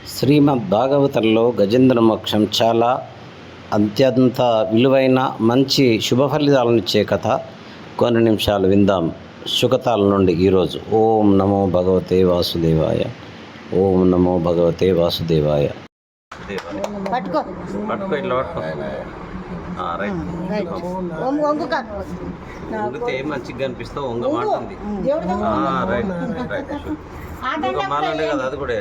శ్రీమద్ భాగవతంలో గజేంద్ర మోక్షం చాలా అత్యంత విలువైన మంచి శుభ ఫలితాలనిచ్చే కథ. కొన్ని నిమిషాలు విందాం శుకతాల నుండి ఈరోజు. ఓం నమో భగవతే వాసుదేవాయ. ఓం నమో భగవతే వాసుదేవాయ. పట్టుకో ఇట్లా పట్టుకో. వంగితే మంచిగా కనిపిస్తావు. వంగ మాటుంది. Right right. మాలండే కదా, అది కూడా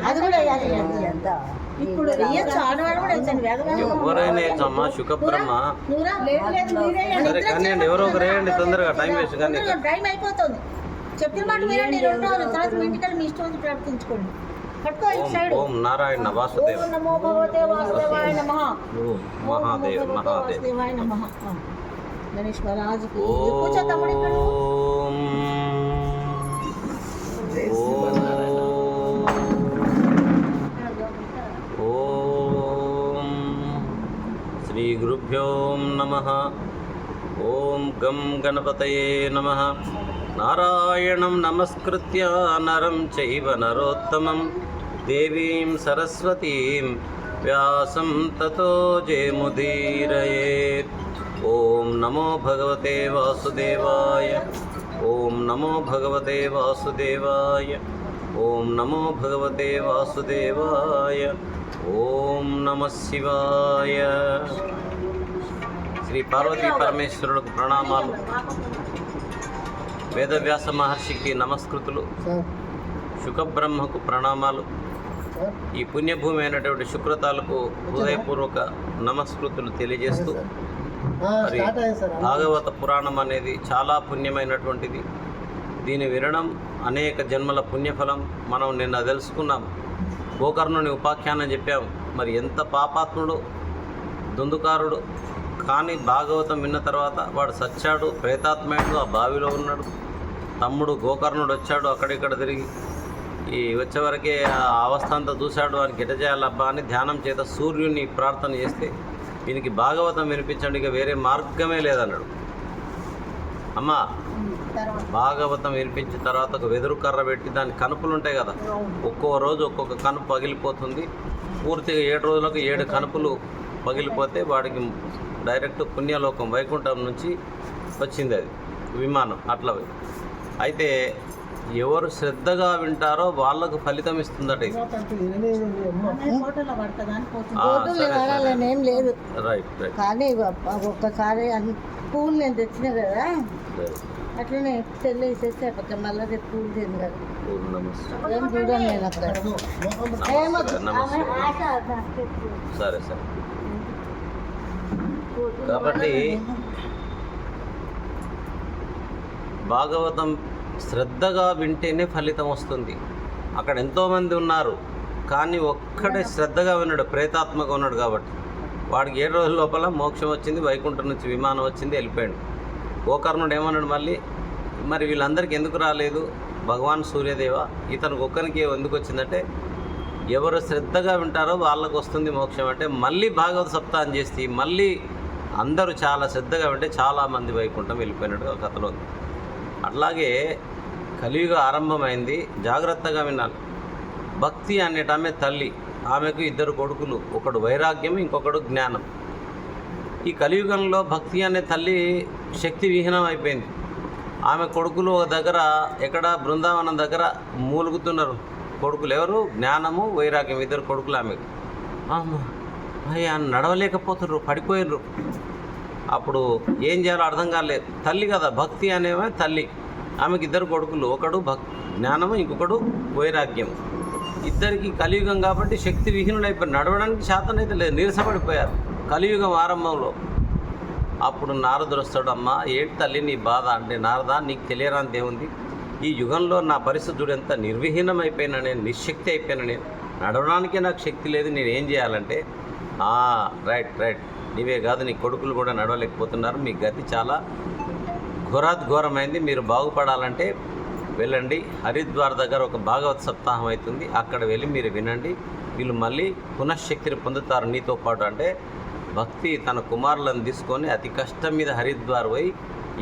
ఎవరైనా అమ్మా శుకబ్రహ్మ. సరే కానీ ఎవరో ఒకరు వేయండి తొందరగా, టైం వేస్ట్. కానీ టైం అయిపోతుంది. చెప్పిన మాట మీరండి. 2 రోజులు తర్వాత మీ ఇంటికి మీ ఇష్టం ప్రార్థించుకోండి. ఓం నారాయణ వాసుదేవ. నమో భగవతే వాసుదేవాయ నమః. మహాదేవ్ వాసుదేవాయ నమః. గణేష్ మహారాజుకి కూర్చో తమ్ముడు ఇక్కడ. ఓం శ్రీ గురుభ్యో నమః. ఓం గం గణపతయే నమః. నారాయణం నమస్కృత్య నరం చైవ నరోత్తమం దేవీం సరస్వతీం వ్యాసం తతో జయముదీరయేత్. ఓం నమో భగవతే వాసుదేవాయ. ఓం నమో భగవతే వాసుదేవాయ. ఓం నమో భగవతే వాసుదేవాయ. ఓం నమః శివాయ. శ్రీ పార్వతీ పరమేశ్వరులకు ప్రణామాలు. వేదవ్యాస మహర్షికి నమస్కృతులు. శుకబ్రహ్మకు ప్రణామాలు. ఈ పుణ్యభూమి అయినటువంటి శుక్రతాలకు హృదయపూర్వక నమస్కృతులు తెలియజేస్తూ, మరి భాగవత పురాణం అనేది చాలా పుణ్యమైనటువంటిది. దీని వినడం అనేక జన్మల పుణ్యఫలం. మనం నిన్న తెలుసుకున్నాం. గోకర్ణుని ఉపాఖ్యానం చెప్పాం. మరి ఎంత పాపాత్ముడు, దుందుకారుడు, కానీ భాగవతం విన్న తర్వాత వాడు సచ్చాడు, ప్రేతాత్మయుడు ఆ బావిలో ఉన్నాడు. తమ్ముడు గోకర్ణుడు వచ్చాడు, అక్కడిక్కడ తిరిగి ఈ వచ్చేవరకే ఆ అవస్థ అంతా చూశాడు. వానికి ఎట చేయాలబ్బా అని ధ్యానం చేత సూర్యుని ప్రార్థన చేస్తే దీనికి భాగవతం వినిపించండి, ఇక వేరే మార్గమే లేదన్నాడు. అమ్మ భాగవతం వినిపించిన తర్వాత ఒక వెదురు కర్ర పెట్టి దాని కనుపులు ఉంటాయి కదా, ఒక్కో రోజు ఒక్కొక్క కనుపు పగిలిపోతుంది. పూర్తిగా 7 రోజులకు 7 కనుపులు పగిలిపోతే వాడికి డైరెక్ట్ పుణ్యలోకం వైకుంఠం నుంచి వచ్చింది అది విమానం. అట్లా అయితే ఎవరు శ్రద్ధగా వింటారో వాళ్ళకు ఫలితం ఇస్తుందట. ఏం లేదు రైట్ రైట్. కానీ ఒక్కసారి పూలు నేను తెచ్చిన కదా, అట్లనే తెల్లేసేసి అక్కడ మళ్ళీ రేపు పూలు తింది కదా. ఏం చూడండి నేను అక్కడ. సరే సరే. కాబట్టి భాగవతం శ్రద్ధగా వింటేనే ఫలితం వస్తుంది. అక్కడ ఎంతోమంది ఉన్నారు, కానీ ఒక్కడే శ్రద్ధగా విన్నాడు, ప్రేతాత్మగా ఉన్నాడు. కాబట్టి వాడికి 7 రోజుల లోపల మోక్షం వచ్చింది, వైకుంఠం నుంచి విమానం వచ్చింది, వెళ్ళిపోయాడు. గోకర్ణుడు ఏమన్నాడు మళ్ళీ, మరి వీళ్ళందరికీ ఎందుకు రాలేదు భగవాన్ సూర్యదేవ, ఇతనికి ఒక్కరికి ఎందుకు వచ్చిందంటే, ఎవరు శ్రద్ధగా వింటారో వాళ్ళకు వస్తుంది మోక్షం అంటే, మళ్ళీ భాగవత సప్తాహం చేసి మళ్ళీ అందరూ చాలా శ్రద్ధగా వింటే చాలామంది వైకుంఠం వెళ్ళిపోయినట్టు కథలో. అట్లాగే కలియుగ ఆరంభమైంది, జాగ్రత్తగా వినాలి. భక్తి అనేట ఆమె తల్లి, ఆమెకు 2 కొడుకులు, ఒకడు వైరాగ్యం, ఇంకొకడు జ్ఞానం. ఈ కలియుగంలో భక్తి అనే తల్లి శక్తి విహీనం అయిపోయింది. ఆమె కొడుకులు ఒక దగ్గర ఎక్కడ బృందావనం దగ్గర మూలుగుతున్నారు. కొడుకులు ఎవరు? జ్ఞానము, వైరాగ్యం, 2 కొడుకులు ఆమెకు. అయ్యా నడవలేకపోతున్నారు, పడిపోయినరు. అప్పుడు ఏం చేయాలో అర్థం కాలేదు. తల్లి కదా, భక్తి అనేవే తల్లి. ఆమెకి 2 కొడుకులు, ఒకడు జ్ఞానము, ఇంకొకడు వైరాగ్యం. ఇద్దరికి కలియుగం కాబట్టి శక్తి విహీనుడైపోయారు, నడవడానికి శాతనైతే లేదు, నీరసపడిపోయారు కలియుగం ఆరంభంలో. అప్పుడు నారదుడు వస్తాడు, అమ్మ ఏంటి తల్లి నీ బాధ అంటే, నారదా నీకు తెలియరాంది ఏముంది, ఈ యుగంలో నా పరిస్థితుడు ఎంత నిర్విహీనం అయిపోయినా, నేను నిశ్శక్తి అయిపోయినా, నేను నడవడానికే నాకు శక్తి లేదు, నేను ఏం చేయాలంటే, రైట్ రైట్, నీవే కాదు నీ కొడుకులు కూడా నడవలేకపోతున్నారు, మీ గతి చాలా ఘోరాద్ఘోరమైంది, మీరు బాగుపడాలంటే వెళ్ళండి, హరిద్వార్ దగ్గర ఒక భాగవత సప్తాహం అవుతుంది, అక్కడ వెళ్ళి మీరు వినండి, వీళ్ళు మళ్ళీ పునఃశక్తిని పొందుతారు నీతో పాటు అంటే, భక్తి తన కుమారులను తీసుకొని అతి కష్టం మీద హరిద్వార్ పోయి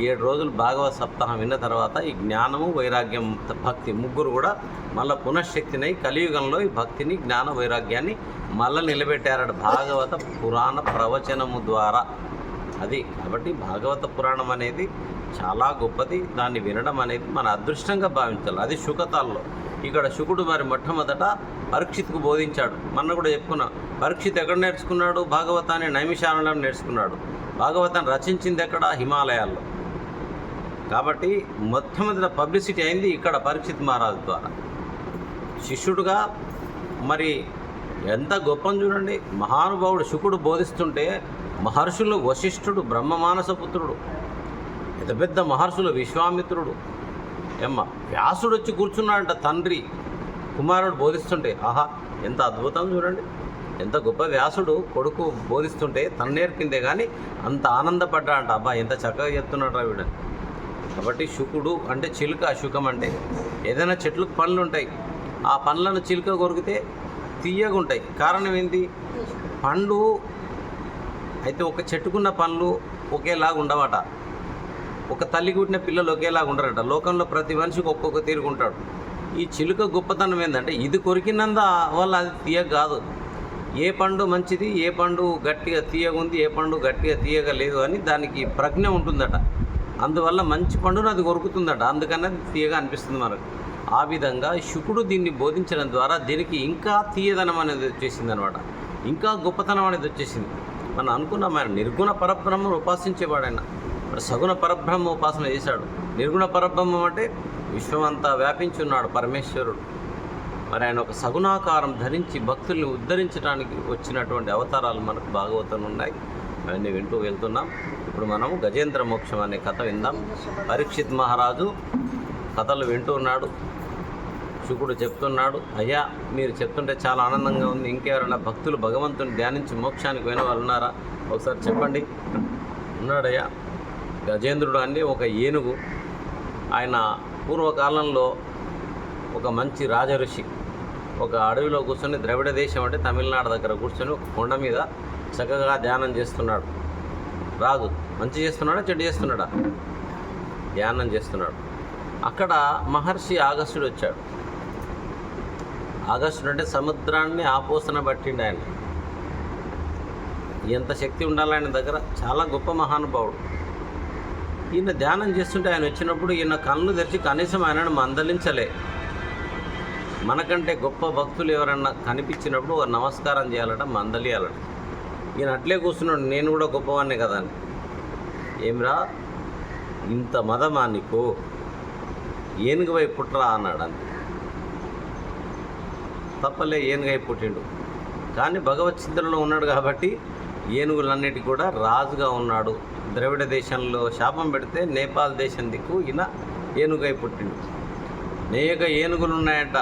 7 రోజులు భాగవత సప్తాహం విన్న తర్వాత ఈ జ్ఞానము వైరాగ్యం భక్తి ముగ్గురు కూడా మళ్ళీ పునఃశక్తినై కలియుగంలో ఈ భక్తిని జ్ఞాన వైరాగ్యాన్ని మళ్ళీ నిలబెట్టారట భాగవత పురాణ ప్రవచనము ద్వారా. అది కాబట్టి భాగవత పురాణం అనేది చాలా గొప్పది. దాన్ని వినడం అనేది మన అదృష్టంగా భావించాలి. అది శుకతాల్లో. ఇక్కడ శుకుడు మరి మొట్టమొదట పరీక్షిత్కు బోధించాడు. మొన్న కూడా చెప్పుకున్నాం. పరీక్షిత్ ఎక్కడ నేర్చుకున్నాడు? భాగవతాన్ని నైమిషారణ్యంలో నేర్చుకున్నాడు. భాగవతాన్ని రచించింది ఎక్కడ? హిమాలయాల్లో. కాబట్టి మొట్టమొదట పబ్లిసిటీ అయింది ఇక్కడ పరీక్షిత్ మహారాజు ద్వారా. శిష్యుడుగా మరి ఎంత గొప్పని చూడండి. మహానుభావుడు శుకుడు బోధిస్తుంటే మహర్షులు వశిష్ఠుడు, బ్రహ్మమానసపుత్రుడు, పెద్ద పెద్ద మహర్షులు, విశ్వామిత్రుడు, వ్యాసుడు వచ్చి కూర్చున్నాడంట. తండ్రి కుమారుడు బోధిస్తుంటే ఆహా ఎంత అద్భుతం చూడండి. ఎంత గొప్ప వ్యాసుడు కొడుకు బోధిస్తుంటే తను నేర్పిందే కానీ అంత ఆనందపడ్డాడంట. అబ్బా ఎంత చక్కగా చెప్తున్నాడు వీడు. కాబట్టి శుకుడు అంటే చిలుక, శుకం అంటే ఏదైనా చెట్లకు పండ్లు ఉంటాయి. ఆ పండ్లను చిలుక కొరికితే తీయగా ఉంటాయి. కారణం ఏంటి? పండ్లు అయితే ఒక చెట్టుకున్న పండ్లు ఒకేలాగా ఉండవట. ఒక తల్లి పుట్టిన పిల్లలు ఒకేలాగా ఉండరట. లోకంలో ప్రతి మనిషికి ఒక్కొక్క తీరుగుంటాడు. ఈ చిలుక గొప్పతనం ఏంటంటే ఇది కొరికినంద వల్ల అది తీయగా కాదు. ఏ పండు మంచిది, ఏ పండు గట్టిగా తీయగా ఉంది, ఏ పండు గట్టిగా తీయగా లేదు అని దానికి ప్రజ్ఞ ఉంటుందట. అందువల్ల మంచి పండును అది కొరుకుతుందట. అందుకని అది తీయగా అనిపిస్తుంది మనకు. ఆ విధంగా శుకుడు దీన్ని బోధించడం ద్వారా దీనికి ఇంకా తీయదనం అనేది వచ్చేసింది అనమాట. ఇంకా గొప్పతనం అనేది వచ్చేసింది. మనం అనుకున్నాం ఆయన నిర్గుణ పరబ్రహ్మను ఉపాసించేవాడైనా, మరి సగుణ పరబ్రహ్మ ఉపాసన చేశాడు. నిర్గుణ పరబ్రహ్మం అంటే విశ్వమంతా వ్యాపించి ఉన్నాడు పరమేశ్వరుడు. మరి ఆయన ఒక సగుణాకారం ధరించి భక్తుల్ని ఉద్ధరించడానికి వచ్చినటువంటి అవతారాలు మనకు భాగవతంలో ఉన్నాయి. అవన్నీ వింటూ వెళ్తున్నాం. ఇప్పుడు మనము గజేంద్ర మోక్షం అనే కథ విందాం. పరీక్షిత్ మహారాజు కథలు వింటూ ఉన్నాడు. శుకుడు చెప్తున్నాడు, అయ్యా మీరు చెప్తుంటే చాలా ఆనందంగా ఉంది. ఇంకెవరైనా భక్తులు భగవంతుని ధ్యానించి మోక్షానికి పోయిన వాళ్ళు ఉన్నారా? ఒకసారి చెప్పండి. ఉన్నాడయ్యా. గజేంద్రుడు అంటే ఒక ఏనుగు. ఆయన పూర్వకాలంలో ఒక మంచి రాజఋషి ఒక అడవిలో కూర్చొని, ద్రవిడ దేశం అంటే తమిళనాడు దగ్గర కూర్చొని ఒక కొండ మీద చక్కగా ధ్యానం చేస్తున్నాడు. రాజు మంచి చేస్తున్నాడా చెడు చేస్తున్నాడా? ధ్యానం చేస్తున్నాడు. అక్కడ మహర్షి ఆగస్టుడు వచ్చాడు. ఆగస్టుడు అంటే సముద్రాన్ని ఆపోసన పట్టిండు ఆయన. ఎంత శక్తి ఉండాలి ఆయన దగ్గర. చాలా గొప్ప మహానుభావుడు. ఈయన ధ్యానం చేస్తుంటే ఆయన వచ్చినప్పుడు ఈయన కళ్ళు తెరిచి కనీసం ఆయనను మందలించలే. మనకంటే గొప్ప భక్తులు ఎవరన్నా కనిపించినప్పుడు వారు నమస్కారం చేయాలట, మందలియాలట. ఈయన అట్లే కూర్చున్నాడు, నేను కూడా గొప్పవాడినే కదా అని. ఏమిరా ఇంత మదమా నీకు? ఏనుగు వైపు పుట్టరా అన్నాడు. అంతే, తప్పలే ఏనుగై పుట్టిండు. కానీ భగవత్ చింతనలో ఉన్నాడు కాబట్టి ఏనుగులన్నిటికీ కూడా రాజుగా ఉన్నాడు. ద్రవిడ దేశంలో శాపం పెడితే నేపాల్ దేశం దిక్కు ఈయన ఏనుగై పుట్టిండు. అనేక ఏనుగులు ఉన్నాయంట.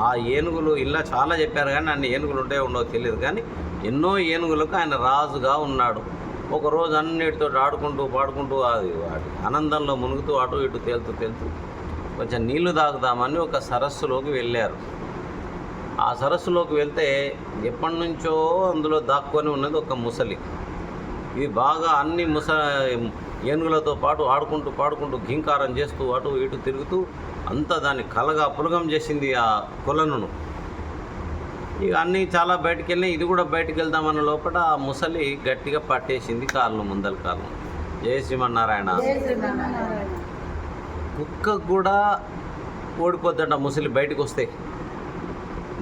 ఆ ఏనుగులు ఇలా చాలా చెప్పారు కానీ అన్ని ఏనుగులు ఉంటాయో ఉండవో తెలియదు. కానీ ఎన్నో ఏనుగులకు ఆయన రాజుగా ఉన్నాడు. ఒకరోజు అన్నిటితో ఆడుకుంటూ పాడుకుంటూ అది ఆనందంలో మునుగుతూ అటు ఇటు తేలుతూ కొంచెం నీళ్లు తాగుదామని ఒక సరస్సులోకి వెళ్ళారు. ఆ సరస్సులోకి వెళ్తే ఎప్పటి నుంచో అందులో దాక్కొని ఉన్నది ఒక ముసలి. ఇది బాగా అన్ని ఏనుగులతో పాటు ఆడుకుంటూ పాడుకుంటూ ఘీంకారం చేస్తూ అటు ఇటు తిరుగుతూ అంతా దాన్ని కలగా పులగం చేసింది ఆ కొలను. ఇక అన్నీ చాలా బయటికి వెళ్ళినాయి. ఇది కూడా బయటికి వెళ్దామన్న లోపల ఆ ముసలి గట్టిగా పట్టేసింది కాళ్ళు, ముందల కాళ్ళు. జయ శ్రీమన్నారాయణ. కుక్కకు కూడా ఓడిపోద్దట ముసలి బయటకు వస్తే.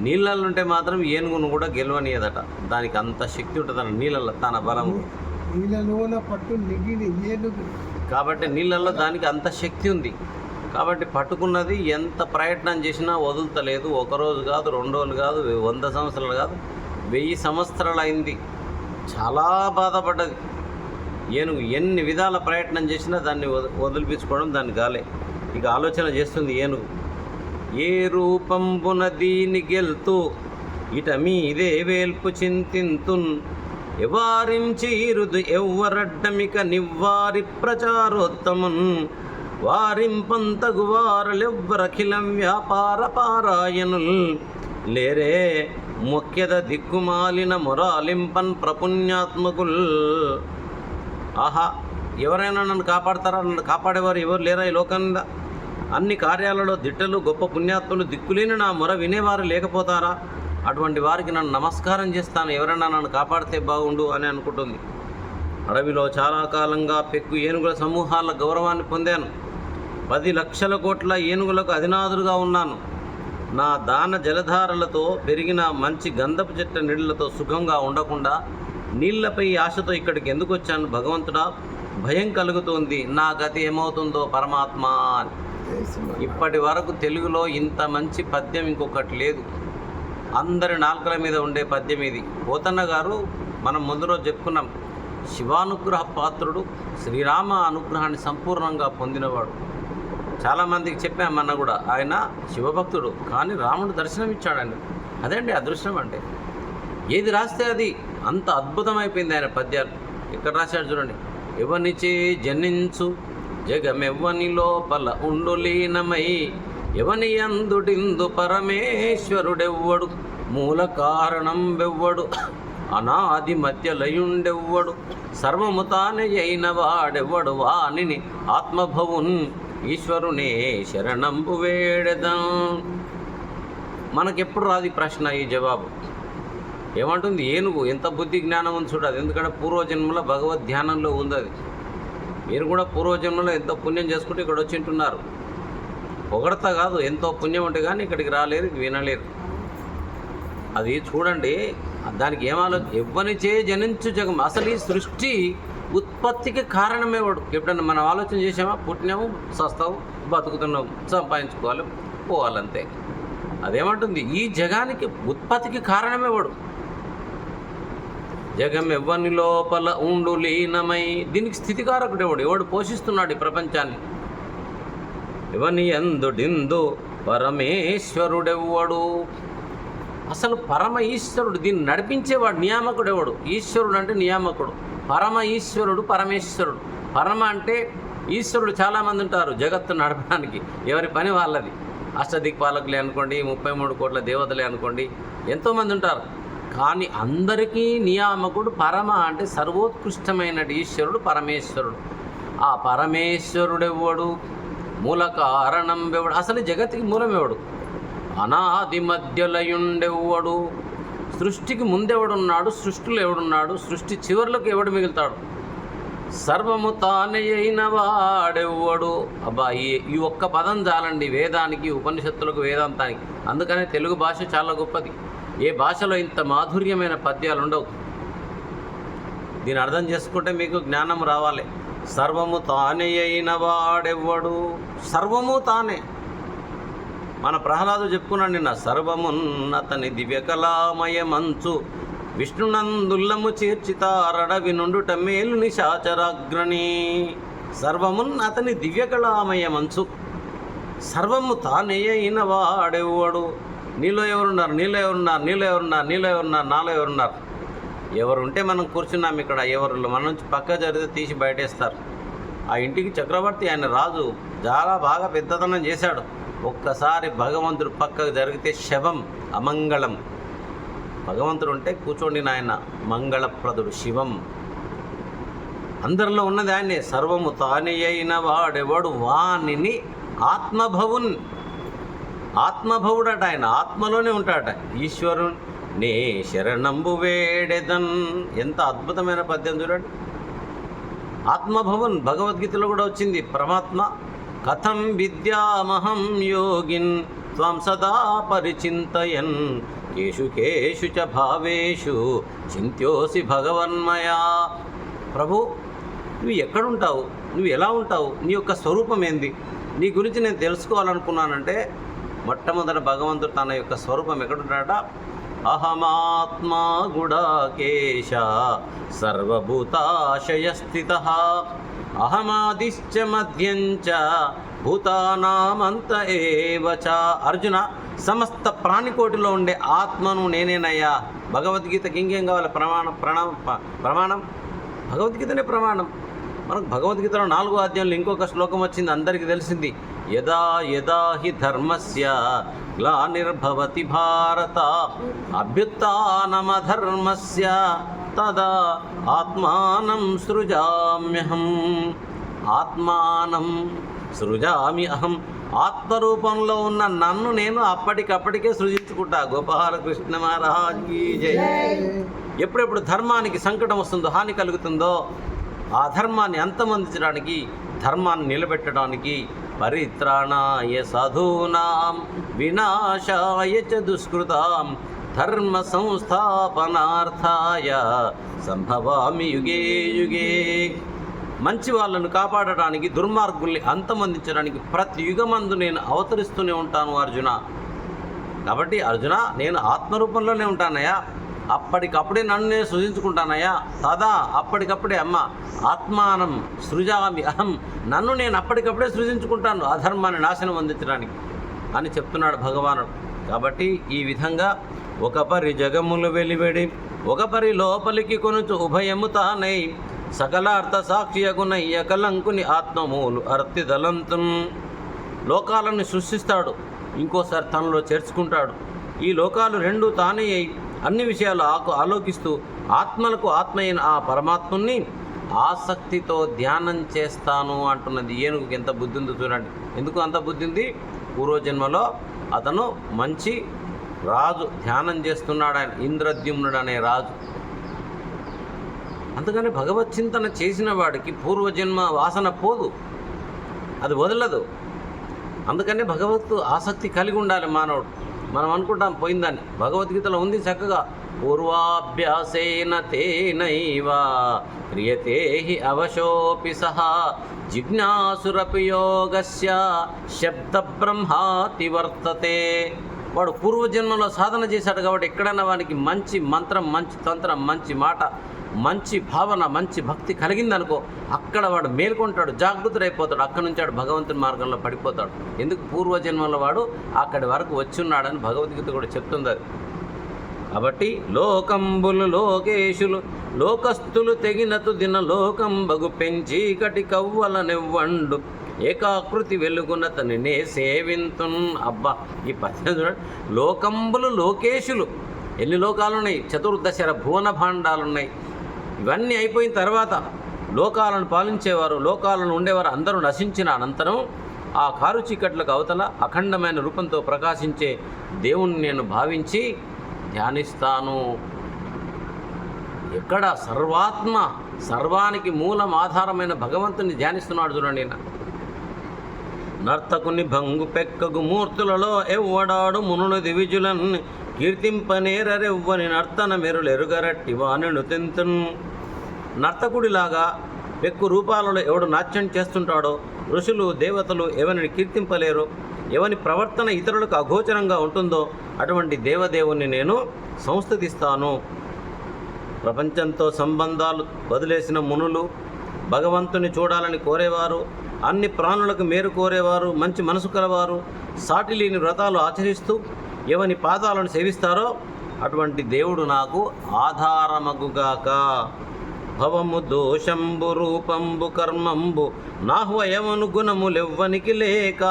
నీళ్ళల్లో ఉంటే మాత్రం ఏనుగును కూడా గెలవనియదట. దానికి అంత శక్తి ఉంటుందన్న నీళ్ళల్లో తన బలము. కాబట్టి నీళ్ళల్లో దానికి అంత శక్తి ఉంది. కాబట్టి పట్టుకున్నది ఎంత ప్రయత్నం చేసినా వదులుతలేదు. ఒకరోజు కాదు, 2 రోజులు కాదు, 100 సంవత్సరాలు కాదు, 1000 సంవత్సరాలు అయింది. చాలా బాధపడ్డది ఏనుగు. ఎన్ని విధాల ప్రయత్నం చేసినా దాన్ని వదిలిపించుకోవడం దాన్ని గాలే. ఇక ఆలోచన చేస్తుంది ఏనుగు. ఏ రూపంబున దీని గెల్తూ ఇట మీదే వేల్పు చింతింతున్ ఎవారించీరుదు ఎవ్వరడ్డమిక నివ్వారి ప్రచారోత్తమున్ వారింపంతగు వారలెవ్వరఖిలం వ్యాపార పారాయణుల్ లేరే మొక్కెద దిక్కుమాలిన మొరాలింపన్ ప్రపుణ్యాత్మకుల్. ఆహా, ఎవరైనా నన్ను కాపాడతారా? నన్ను కాపాడేవారు ఎవరు లేరా ఈ లోకం మీద? అన్ని కార్యాలలో దిట్టలు గొప్ప పుణ్యాత్ములు దిక్కులేని నా మొర వినేవారు లేకపోతారా? అటువంటి వారికి నన్ను నమస్కారం చేస్తాను, ఎవరైనా నన్ను కాపాడితే బాగుండు అని అనుకుంటుంది. అడవిలో చాలా కాలంగా పెక్కు ఏనుగుల సమూహాల గౌరవాన్ని పొందాను. 10 లక్షల కోట్ల ఏనుగులకు అధినాథుడుగా ఉన్నాను. నా దాన జలధారలతో పెరిగిన మంచి గంధపు చెట్ల నీళ్లతో సుఖంగా ఉండకుండా నీళ్లపై ఆశతో ఇక్కడికి ఎందుకు వచ్చాను భగవంతుడా? భయం కలుగుతోంది, నా గతి ఏమవుతుందో పరమాత్మ అని. ఇప్పటి వరకు తెలుగులో ఇంత మంచి పద్యం ఇంకొకటి లేదు. అందరి నాలుకల మీద ఉండే పద్యం ఇది. పోతన్న గారు మనం ముందు రోజు చెప్పుకున్నాం, శివానుగ్రహ పాత్రుడు, శ్రీరామ అనుగ్రహాన్ని సంపూర్ణంగా పొందినవాడు. చాలామందికి చెప్పామన్న కూడా ఆయన శివభక్తుడు, కానీ రాముడు దర్శనం ఇచ్చాడండి. అదేండి అదృష్టం అంటే. ఏది రాస్తే అది అంత అద్భుతమైపోయింది ఆయన పద్యాలు. ఇక్కడ రాశాడు చూడండి, ఎవనిచే జనించు జగమెవ్వని లోపల ఉండులీనమై, ఎవని అందుడిందు పరమేశ్వరుడెవ్వడు, మూల కారణం వెవ్వడు, అనాది మధ్యలయుండెవ్వడు, సర్వము తానే అయిన వాడెవ్వడు, వానిని ఆత్మభవున్ ఈశ్వరునే శరణంబు వేడెదం. మనకెప్పుడు రాదు ఈ ప్రశ్న, ఈ జవాబు. ఏమంటుంది? ఏనుగు ఎంత బుద్ధి జ్ఞానం ఉంది చూడాలి. ఎందుకంటే పూర్వజన్మలో భగవద్ ధ్యానంలో ఉంది అది. మీరు కూడా పూర్వజన్మలో ఎంతో పుణ్యం చేసుకుంటే ఇక్కడ వచ్చి ఉంటున్నారు. పొగడతా కాదు, ఎంతో పుణ్యం ఉంటే కానీ ఇక్కడికి రాలేరు, వినలేరు. అది చూడండి, దానికి ఎవ్వనిచే జనించు జగం. అసలు ఈ సృష్టి ఉత్పత్తికి కారణమేవాడు. ఎప్పుడన్నా మనం ఆలోచన చేసామా? పుట్టినాము, సస్తావు, బతుకుతున్నాము, సంపాదించుకోవాలి, పోవాలంతే. అదేమంటుంది? ఈ జగానికి ఉత్పత్తికి కారణమేవాడు. జగం ఎవ్వని లోపల ఉండు లీనమై, దీనికి స్థితికారకుడు ఎవడు పోషిస్తున్నాడు ఈ ప్రపంచాన్ని. ఎవని ఎందుడిందు పరమేశ్వరుడెవ్వడు. అసలు పరమ ఈశ్వరుడు, దీన్ని నడిపించేవాడు నియామకుడు ఎవడు? ఈశ్వరుడు అంటే నియామకుడు, పరమ ఈశ్వరుడు పరమేశ్వరుడు. పరమ అంటే ఈశ్వరుడు చాలామంది ఉంటారు జగత్తు నడపడానికి, ఎవరి పని వాళ్ళది. అష్టదిక్పాలకులే అనుకోండి, 33 కోట్ల దేవతలే అనుకోండి, ఎంతోమంది ఉంటారు. కానీ అందరికీ నియామకుడు పరమ అంటే సర్వోత్కృష్టమైన ఈశ్వరుడు పరమేశ్వరుడు. ఆ పరమేశ్వరుడెవ్వడు, మూల కారణం ఎవడు, అసలు జగత్తుకి మూలం ఎవడు? అనాది మధ్యలయుండెవ్వడు. సృష్టికి ముందెవడున్నాడు, సృష్టిలో ఎవడున్నాడు, సృష్టి చివరిలోకి ఎవడు మిగులుతాడు? సర్వము తానే అయిన వాడెవ్వడు. అబ్బా, ఈ ఒక్క పదం చాలండి వేదానికి, ఉపనిషత్తులకు, వేదాంతానికి. అందుకనే తెలుగు భాష చాలా గొప్పది. ఏ భాషలో ఇంత మాధుర్యమైన పద్యాలు ఉండవు. దీన్ని అర్థం చేసుకుంటే మీకు జ్ఞానం రావాలి. సర్వము తానే అయిన వాడెవ్వడు. సర్వము తానే. మన ప్రహ్లాదు చెప్పుకున్నాడు నిన్న, సర్వమున్నతని దివ్యకళామయ మంచు విష్ణునందుల్లము చేర్చితారడవి నుండుట మేలు నిశాచరాగ్రణి. సర్వమున్నతని దివ్యకళామయ మంచు, సర్వము తానే అయిన వాడెవ్వడు. నీలో ఎవరున్నారు, నీలో ఎవరున్నారు, నీలో ఎవరున్నారు, నీలో ఎవరున్నారు, నాలో ఎవరున్నారు? ఎవరుంటే మనం కూర్చున్నాం ఇక్కడ. ఎవరు మన నుంచి పక్క జరిగితే తీసి బయటేస్తారు. ఆ ఇంటికి చక్రవర్తి, ఆయన రాజు చాలా బాగా పెద్దతనం చేశాడు. ఒక్కసారి భగవంతుడు పక్కకు జరిగితే శవం, అమంగళం. భగవంతుడు ఉంటే కూర్చోండి నాయన, మంగళప్రదుడు శివం. అందరిలో ఉన్నది ఆయనే. సర్వము తానే అయిన వాడెవడు, వానిని ఆత్మభవున్. ఆత్మభవుడట ఆయన, ఆత్మలోనే ఉంటాడట. ఈశ్వరున్ నే శరణంబు వేడెదన్. ఎంత అద్భుతమైన పద్యం చూడండి. ఆత్మభవన్ భగవద్గీతలో కూడా వచ్చింది. పరమాత్మ కథం విద్యామహం యోగిన్ త్వం సదా పరిచింతయన్ కేషు కేషు చ భావేషు చింత్యోసి భగవన్మయా. ప్రభు, నువ్వు ఎక్కడుంటావు, నువ్వు ఎలా ఉంటావు, నీ యొక్క స్వరూపం ఏంది, నీ గురించి నేను తెలుసుకోవాలనుకున్నానంటే మొట్టమొదట భగవంతుడు తన యొక్క స్వరూపం ఎక్కడుంటాడట? అహమాత్మా గుడాకేశ సర్వభూతాశయస్థితః అహమాదిశ్చ మధ్యంచ భూతానామంత ఏవ చ. అర్జున, సమస్త ప్రాణికోటిలో ఉండే ఆత్మను నేనేనయ్యా. భగవద్గీతకి ఇంకేం కావాలి? ప్రమాణం భగవద్గీతనే ప్రమాణం. మనకు భగవద్గీతలో 4వ అధ్యాయంలో ఇంకొక శ్లోకం వచ్చింది, అందరికీ తెలిసింది. యదా యదా హి ధర్మస్య గ్లానిర్భవతి భారత అభ్యుత్థానమధర్మస్య తదా ఆత్మానం సృజామ్యహం. ఆత్మానం సృజామి అహం. ఆత్మరూపంలో ఉన్న నన్ను నేను అప్పటికప్పటికే సృజించుకుంటా. గోపాలకృష్ణ మహారాజ్ కీ జై. ఎప్పుడెప్పుడు ధర్మానికి సంకటం వస్తుందో, హాని కలుగుతుందో, ఆ ధర్మాన్ని అంతమొందించడానికి, ధర్మాన్ని నిలబెట్టడానికి, పరిత్రాణాయ సాధూనాం వినాశాయ చ దుష్కృతాం ధర్మ సంస్థాపనార్థాయ సంభవామి యుగే యుగే. మంచి వాళ్ళను కాపాడటానికి, దుర్మార్గుల్ని అంతమొందించడానికి ప్రతి యుగమందు నేను అవతరిస్తూనే ఉంటాను అర్జున. కాబట్టి అర్జున, నేను ఆత్మరూపంలోనే ఉంటానయ్యా, అప్పటికప్పుడే నన్ను నేను సృజించుకుంటానయ్యా. తదా అప్పటికప్పుడే అమ్మ ఆత్మానం సృజామి అహం. నన్ను నేను అప్పటికప్పుడే సృజించుకుంటాను అధర్మాన్ని నాశనం అందించడానికి అని చెప్తున్నాడు భగవానుడు. కాబట్టి ఈ విధంగా ఒక పరి జగములు వెలివెడి ఒక పరి లోపలికి కొనుచు ఉభయము తానై సకలార్థ సాక్షియగునయ్య కలంకుని ఆత్మమూలు అర్తిదలంతున్. లోకాలను సృష్టిస్తాడు, ఇంకోసారి తనలో చేర్చుకుంటాడు. ఈ లోకాలు రెండు తానే అయి అన్ని విషయాలు ఆలోకిస్తూ ఆత్మలకు ఆత్మ అయిన ఆ పరమాత్ముని ఆసక్తితో ధ్యానం చేస్తాను అంటున్నది. ఏనుగుకి ఎంత బుద్ధి ఉందో చూడండి. ఎందుకు అంత బుద్ధి ఉంది? పూర్వజన్మలో అతను మంచి రాజు, ధ్యానం చేస్తున్నాడు ఆయన, ఇంద్రద్యుమ్నుడు అనే రాజు. అందుకని భగవత్ చింతన చేసిన వాడికి పూర్వజన్మ వాసన పోదు, అది వదలదు. అందుకని భగవత్ ఆసక్తి కలిగి ఉండాలి మానవుడు. మనం అనుకుంటాం పోయిందని, భగవద్గీతలో ఉంది చక్కగా, పూర్వాభ్యాసేన తేనైవ క్రియతే హి అవశోపి సహా జిజ్ఞాసురపి యోగస్య శబ్ద బ్రహ్మాతి వర్తతే. వాడు పూర్వజన్మలో సాధన చేశాడు కాబట్టి ఎక్కడైనా వానికి మంచి మంత్రం, మంచి తంత్రం, మంచి మాట, మంచి భావన, మంచి భక్తి కలిగిందనుకో, అక్కడ వాడు మేల్కొంటాడు, జాగృతుడైపోతాడు. అక్కడి నుంచి వాడు భగవంతుని మార్గంలో పడిపోతాడు. ఎందుకు? పూర్వజన్మలో వాడు అక్కడి వరకు వచ్చి ఉన్నాడని భగవద్గీత కూడా చెప్తుంది అది. కాబట్టి లోకంబులు లోకేశులు లోకస్తులు తెగినతు దిన లోకం బగు పెంచి కటి కవ్వలనివ్వండు ఏకాకృతి వెలుగునతని నే సేవింతున్. అబ్బా, ఈ పద్యం చూడండి. లోకంబులు లోకేశులు, ఎన్ని లోకాలున్నాయి? చతుర్దశర భువన భాండాలున్నాయి. ఇవన్నీ అయిపోయిన తర్వాత లోకాలను పాలించేవారు, లోకాలను ఉండేవారు అందరూ నశించిన అనంతరం ఆ కారు చీకట్లకు అవతల అఖండమైన రూపంతో ప్రకాశించే దేవుణ్ణి నేను భావించి ధ్యానిస్తాను. ఎక్కడ? సర్వాత్మ, సర్వానికి మూలం ఆధారమైన భగవంతుని ధ్యానిస్తున్నాడు చూడండి. నర్తకుని భంగు పెక్కగు మూర్తులలో ఎవ్వడాడు మునులు దివిజులన్ కీర్తింపనేరెవ్వని నర్తన మెరులెరుగరట్టి వాణిను తెంతున్. నర్తకుడిలాగా పెక్కు రూపాలలో ఎవడు నాట్యం చేస్తుంటాడో, ఋషులు దేవతలు ఎవరిని కీర్తింపలేరో, ఎవని ప్రవర్తన ఇతరులకు అగోచరంగా ఉంటుందో అటువంటి దేవదేవుని నేను సంస్థిస్తాను. ప్రపంచంతో సంబంధాలు వదిలేసిన మునులు, భగవంతుని చూడాలని కోరేవారు, అన్ని ప్రాణులకు మేలు కోరేవారు, మంచి మనసు కలవారు, సాటి లేని వ్రతాలు ఆచరిస్తూ ఎవని పాదాలను సేవిస్తారో అటువంటి దేవుడు నాకు ఆధారమగుగాక. భవము దోషంబు రూపంబు కర్మంబు నాహ్వయమును గుణములెవ్వనికి లేక.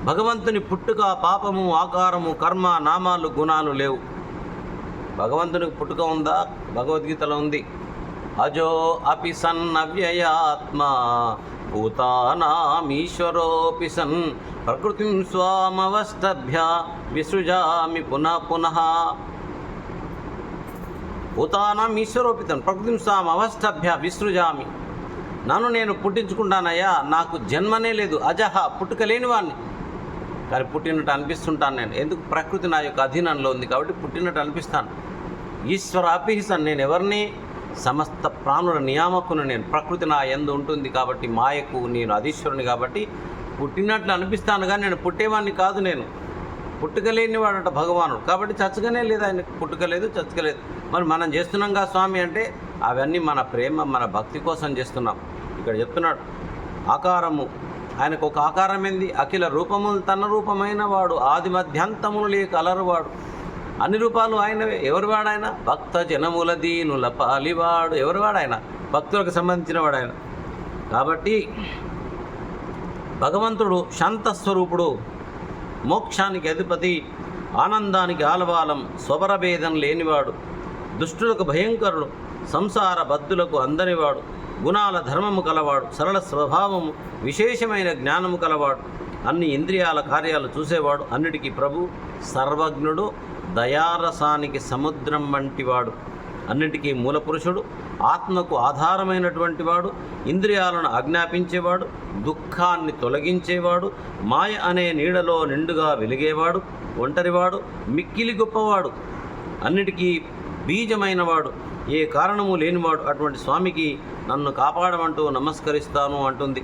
భగవంతుని పుట్టుక, పాపము, ఆకారము, కర్మ, నామాలు, గుణాలు లేవు. భగవంతునికి పుట్టుక ఉందా? భగవద్గీతలో ఉంది. అజో అపి సన్ అవ్యయాత్మ భూతానామీశ్వరోపి సన్ ప్రకృతిం స్వామవష్టభ్య విసృజామి పునః పునః. భూతానాం ఈశ్వరోపితన్ ప్రకృతిం స్వామవష్టభ్య విసృజామి. నన్ను నేను పుట్టించుకుంటానయ్యా, నాకు జన్మనే లేదు, అజహ, పుట్టుక లేని వాడిని, కానీ పుట్టినట్టు అనిపిస్తుంటాను నేను. ఎందుకు? ప్రకృతి నా యొక్క అధీనంలో ఉంది కాబట్టి పుట్టినట్టు అనిపిస్తాను. ఈశ్వర అపిహిసన్, నేను ఎవరిని? సమస్త ప్రాణుల నియామకును నేను. ప్రకృతి నా యందు ఉంటుంది కాబట్టి మాయకు నేను అధీశ్వరుని కాబట్టి పుట్టినట్లు అనిపిస్తాను, కానీ నేను పుట్టేవాడిని కాదు. నేను పుట్టుకలేని వాడట భగవానుడు కాబట్టి చచ్చగానే లేదు, ఆయన పుట్టుకలేదు, చచ్చకలేదు. మరి మనం చేస్తున్నాంగా స్వామి అంటే అవన్నీ మన ప్రేమ, మన భక్తి కోసం చేస్తున్నాం. ఇక్కడ చెప్తున్నాడు ఆకారము, ఆయనకు ఒక ఆకారం ఏంది? అఖిల రూపములు తన రూపమైన వాడు, ఆది మధ్యాంతములు లేక అలరువాడు. అన్ని రూపాలు ఆయనవే. ఎవరు వాడాయన? భక్త జనముల దీనుల పాలివాడు. ఎవరు వాడాయన? భక్తులకు సంబంధించిన వాడు ఆయన. కాబట్టి భగవంతుడు శాంతస్వరూపుడు. మోక్షానికి అధిపతి, ఆనందానికి ఆలవాలం, స్వరభేదం లేనివాడు, దుష్టులకు భయంకరుడు, సంసార బద్ధులకు అందనివాడు, గుణాల ధర్మము కలవాడు, సరళ స్వభావము, విశేషమైన జ్ఞానము కలవాడు, అన్ని ఇంద్రియాల కార్యాలు చూసేవాడు, అన్నిటికీ ప్రభు, సర్వజ్ఞుడు, దయారసానికి సముద్రం వంటివాడు, అన్నిటికీ మూలపురుషుడు, ఆత్మకు ఆధారమైనటువంటి వాడు, ఇంద్రియాలను ఆజ్ఞాపించేవాడు, దుఃఖాన్ని తొలగించేవాడు, మాయ అనే నీడలో నిండుగా వెలిగేవాడు, ఒంటరివాడు, మిక్కిలి గొప్పవాడు, అన్నిటికీ బీజమైనవాడు, ఏ కారణము లేనివాడు, అటువంటి స్వామికి నన్ను కాపాడమంటూ నమస్కరిస్తాను అంటుంది.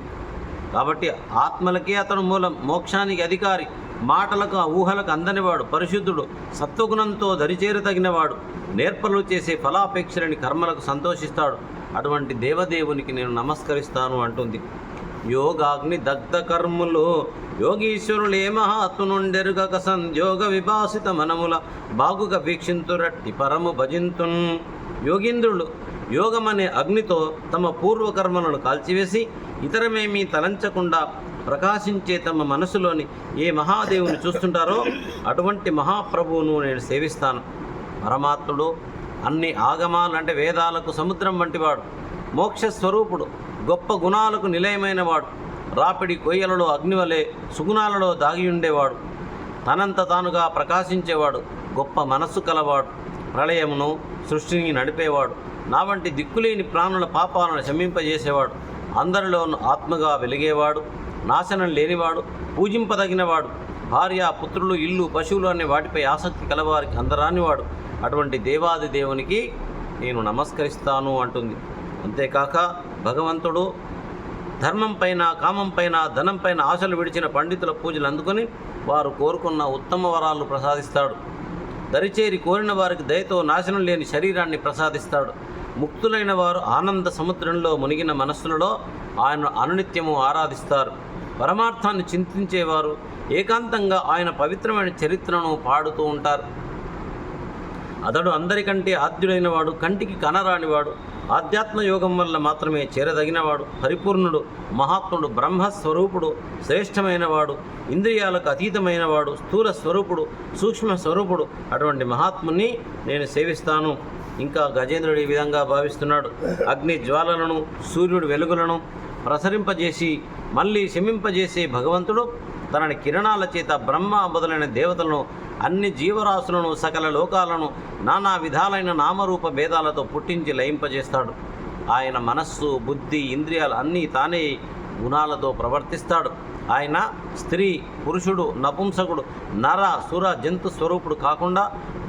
కాబట్టి ఆత్మలకే అతను మూలం, మోక్షానికి అధికారి, మాటలకు ఊహలకు అందనివాడు, పరిశుద్ధుడు, సత్వగుణంతో దరిచేరతగినవాడు, నేర్పలు చేసే ఫలాపేక్షలని కర్మలకు సంతోషిస్తాడు. అటువంటి దేవదేవునికి నేను నమస్కరిస్తాను అంటుంది. యోగాగ్ని దగ్ధ కర్ములు యోగీశ్వరులే మహాత్మునుండెరుగక సంయోగ విభాసిత మనముల బాగుగా వీక్షింతురట్టి పరము భజింతున్. యోగీంద్రులు యోగమనే అగ్నితో తమ పూర్వకర్మలను కాల్చివేసి ఇతరమేమీ తలంచకుండా ప్రకాశించే తమ మనసులోని ఏ మహాదేవుని చూస్తుంటారో అటువంటి మహాప్రభువును నేను సేవిస్తాను. పరమాత్ముడు అన్ని ఆగమాలంటే వేదాలకు సముద్రం వంటివాడు, మోక్షస్వరూపుడు, గొప్ప గుణాలకు నిలయమైనవాడు, రాపిడి కొయ్యలలో అగ్నివలే సుగుణాలలో దాగి ఉండేవాడు, తనంత తానుగా ప్రకాశించేవాడు, గొప్ప మనస్సు కలవాడు, ప్రళయమును సృష్టిని నడిపేవాడు, నా వంటి దిక్కులేని ప్రాణుల పాపాలను శమింపజేసేవాడు, అందరిలోనూ ఆత్మగా వెలిగేవాడు, నాశనం లేనివాడు, పూజింపదగినవాడు, భార్య, పుత్రులు, ఇల్లు, పశువులు అనే వాటిపై ఆసక్తి కలవారికి అందరానివాడు, అటువంటి దేవాది దేవునికి నేను నమస్కరిస్తాను అంటుంది. అంతేకాక భగవంతుడు ధర్మంపైన, కామంపైన, ధనంపైన ఆశలు విడిచిన పండితుల పూజలు అందుకొని వారు కోరుకున్న ఉత్తమ వరాలు ప్రసాదిస్తాడు. దరిచేరి కోరిన వారికి దయతో నాశనం లేని శరీరాన్ని ప్రసాదిస్తాడు. ముక్తులైన వారు ఆనంద సముద్రంలో మునిగిన మనస్సులలో ఆయన అనునిత్యము ఆరాధిస్తారు. పరమార్థాన్ని చింతించేవారు ఏకాంతంగా ఆయన పవిత్రమైన చరిత్రను పాడుతూ ఉంటారు. అతడు అందరికంటే ఆద్యుడైనవాడు, కంటికి కనరానివాడు, ఆధ్యాత్మ యోగం వల్ల మాత్రమే చేరదగినవాడు, పరిపూర్ణుడు, మహాత్ముడు, బ్రహ్మస్వరూపుడు, శ్రేష్టమైనవాడు, ఇంద్రియాలకు అతీతమైనవాడు, స్థూల స్వరూపుడు, సూక్ష్మ స్వరూపుడు, అటువంటి మహాత్ముని నేను సేవిస్తాను. ఇంకా గజేంద్రుడు ఈ విధంగా భావిస్తున్నాడు. అగ్ని జ్వాలలను, సూర్యుడు వెలుగులను ప్రసరింపజేసి మళ్ళీ శమింపజేసే భగవంతుడు తనని కిరణాల చేత బ్రహ్మ మొదలైన దేవతలను, అన్ని జీవరాశులను, సకల లోకాలను నానా విధాలైన నామరూప భేదాలతో పుట్టించి లయింపజేస్తాడు. ఆయన మనస్సు, బుద్ధి, ఇంద్రియాలు అన్నీ తానే గుణాలతో ప్రవర్తిస్తాడు. ఆయన స్త్రీ, పురుషుడు, నపుంసకుడు, నర, సుర, జంతు స్వరూపుడు కాకుండా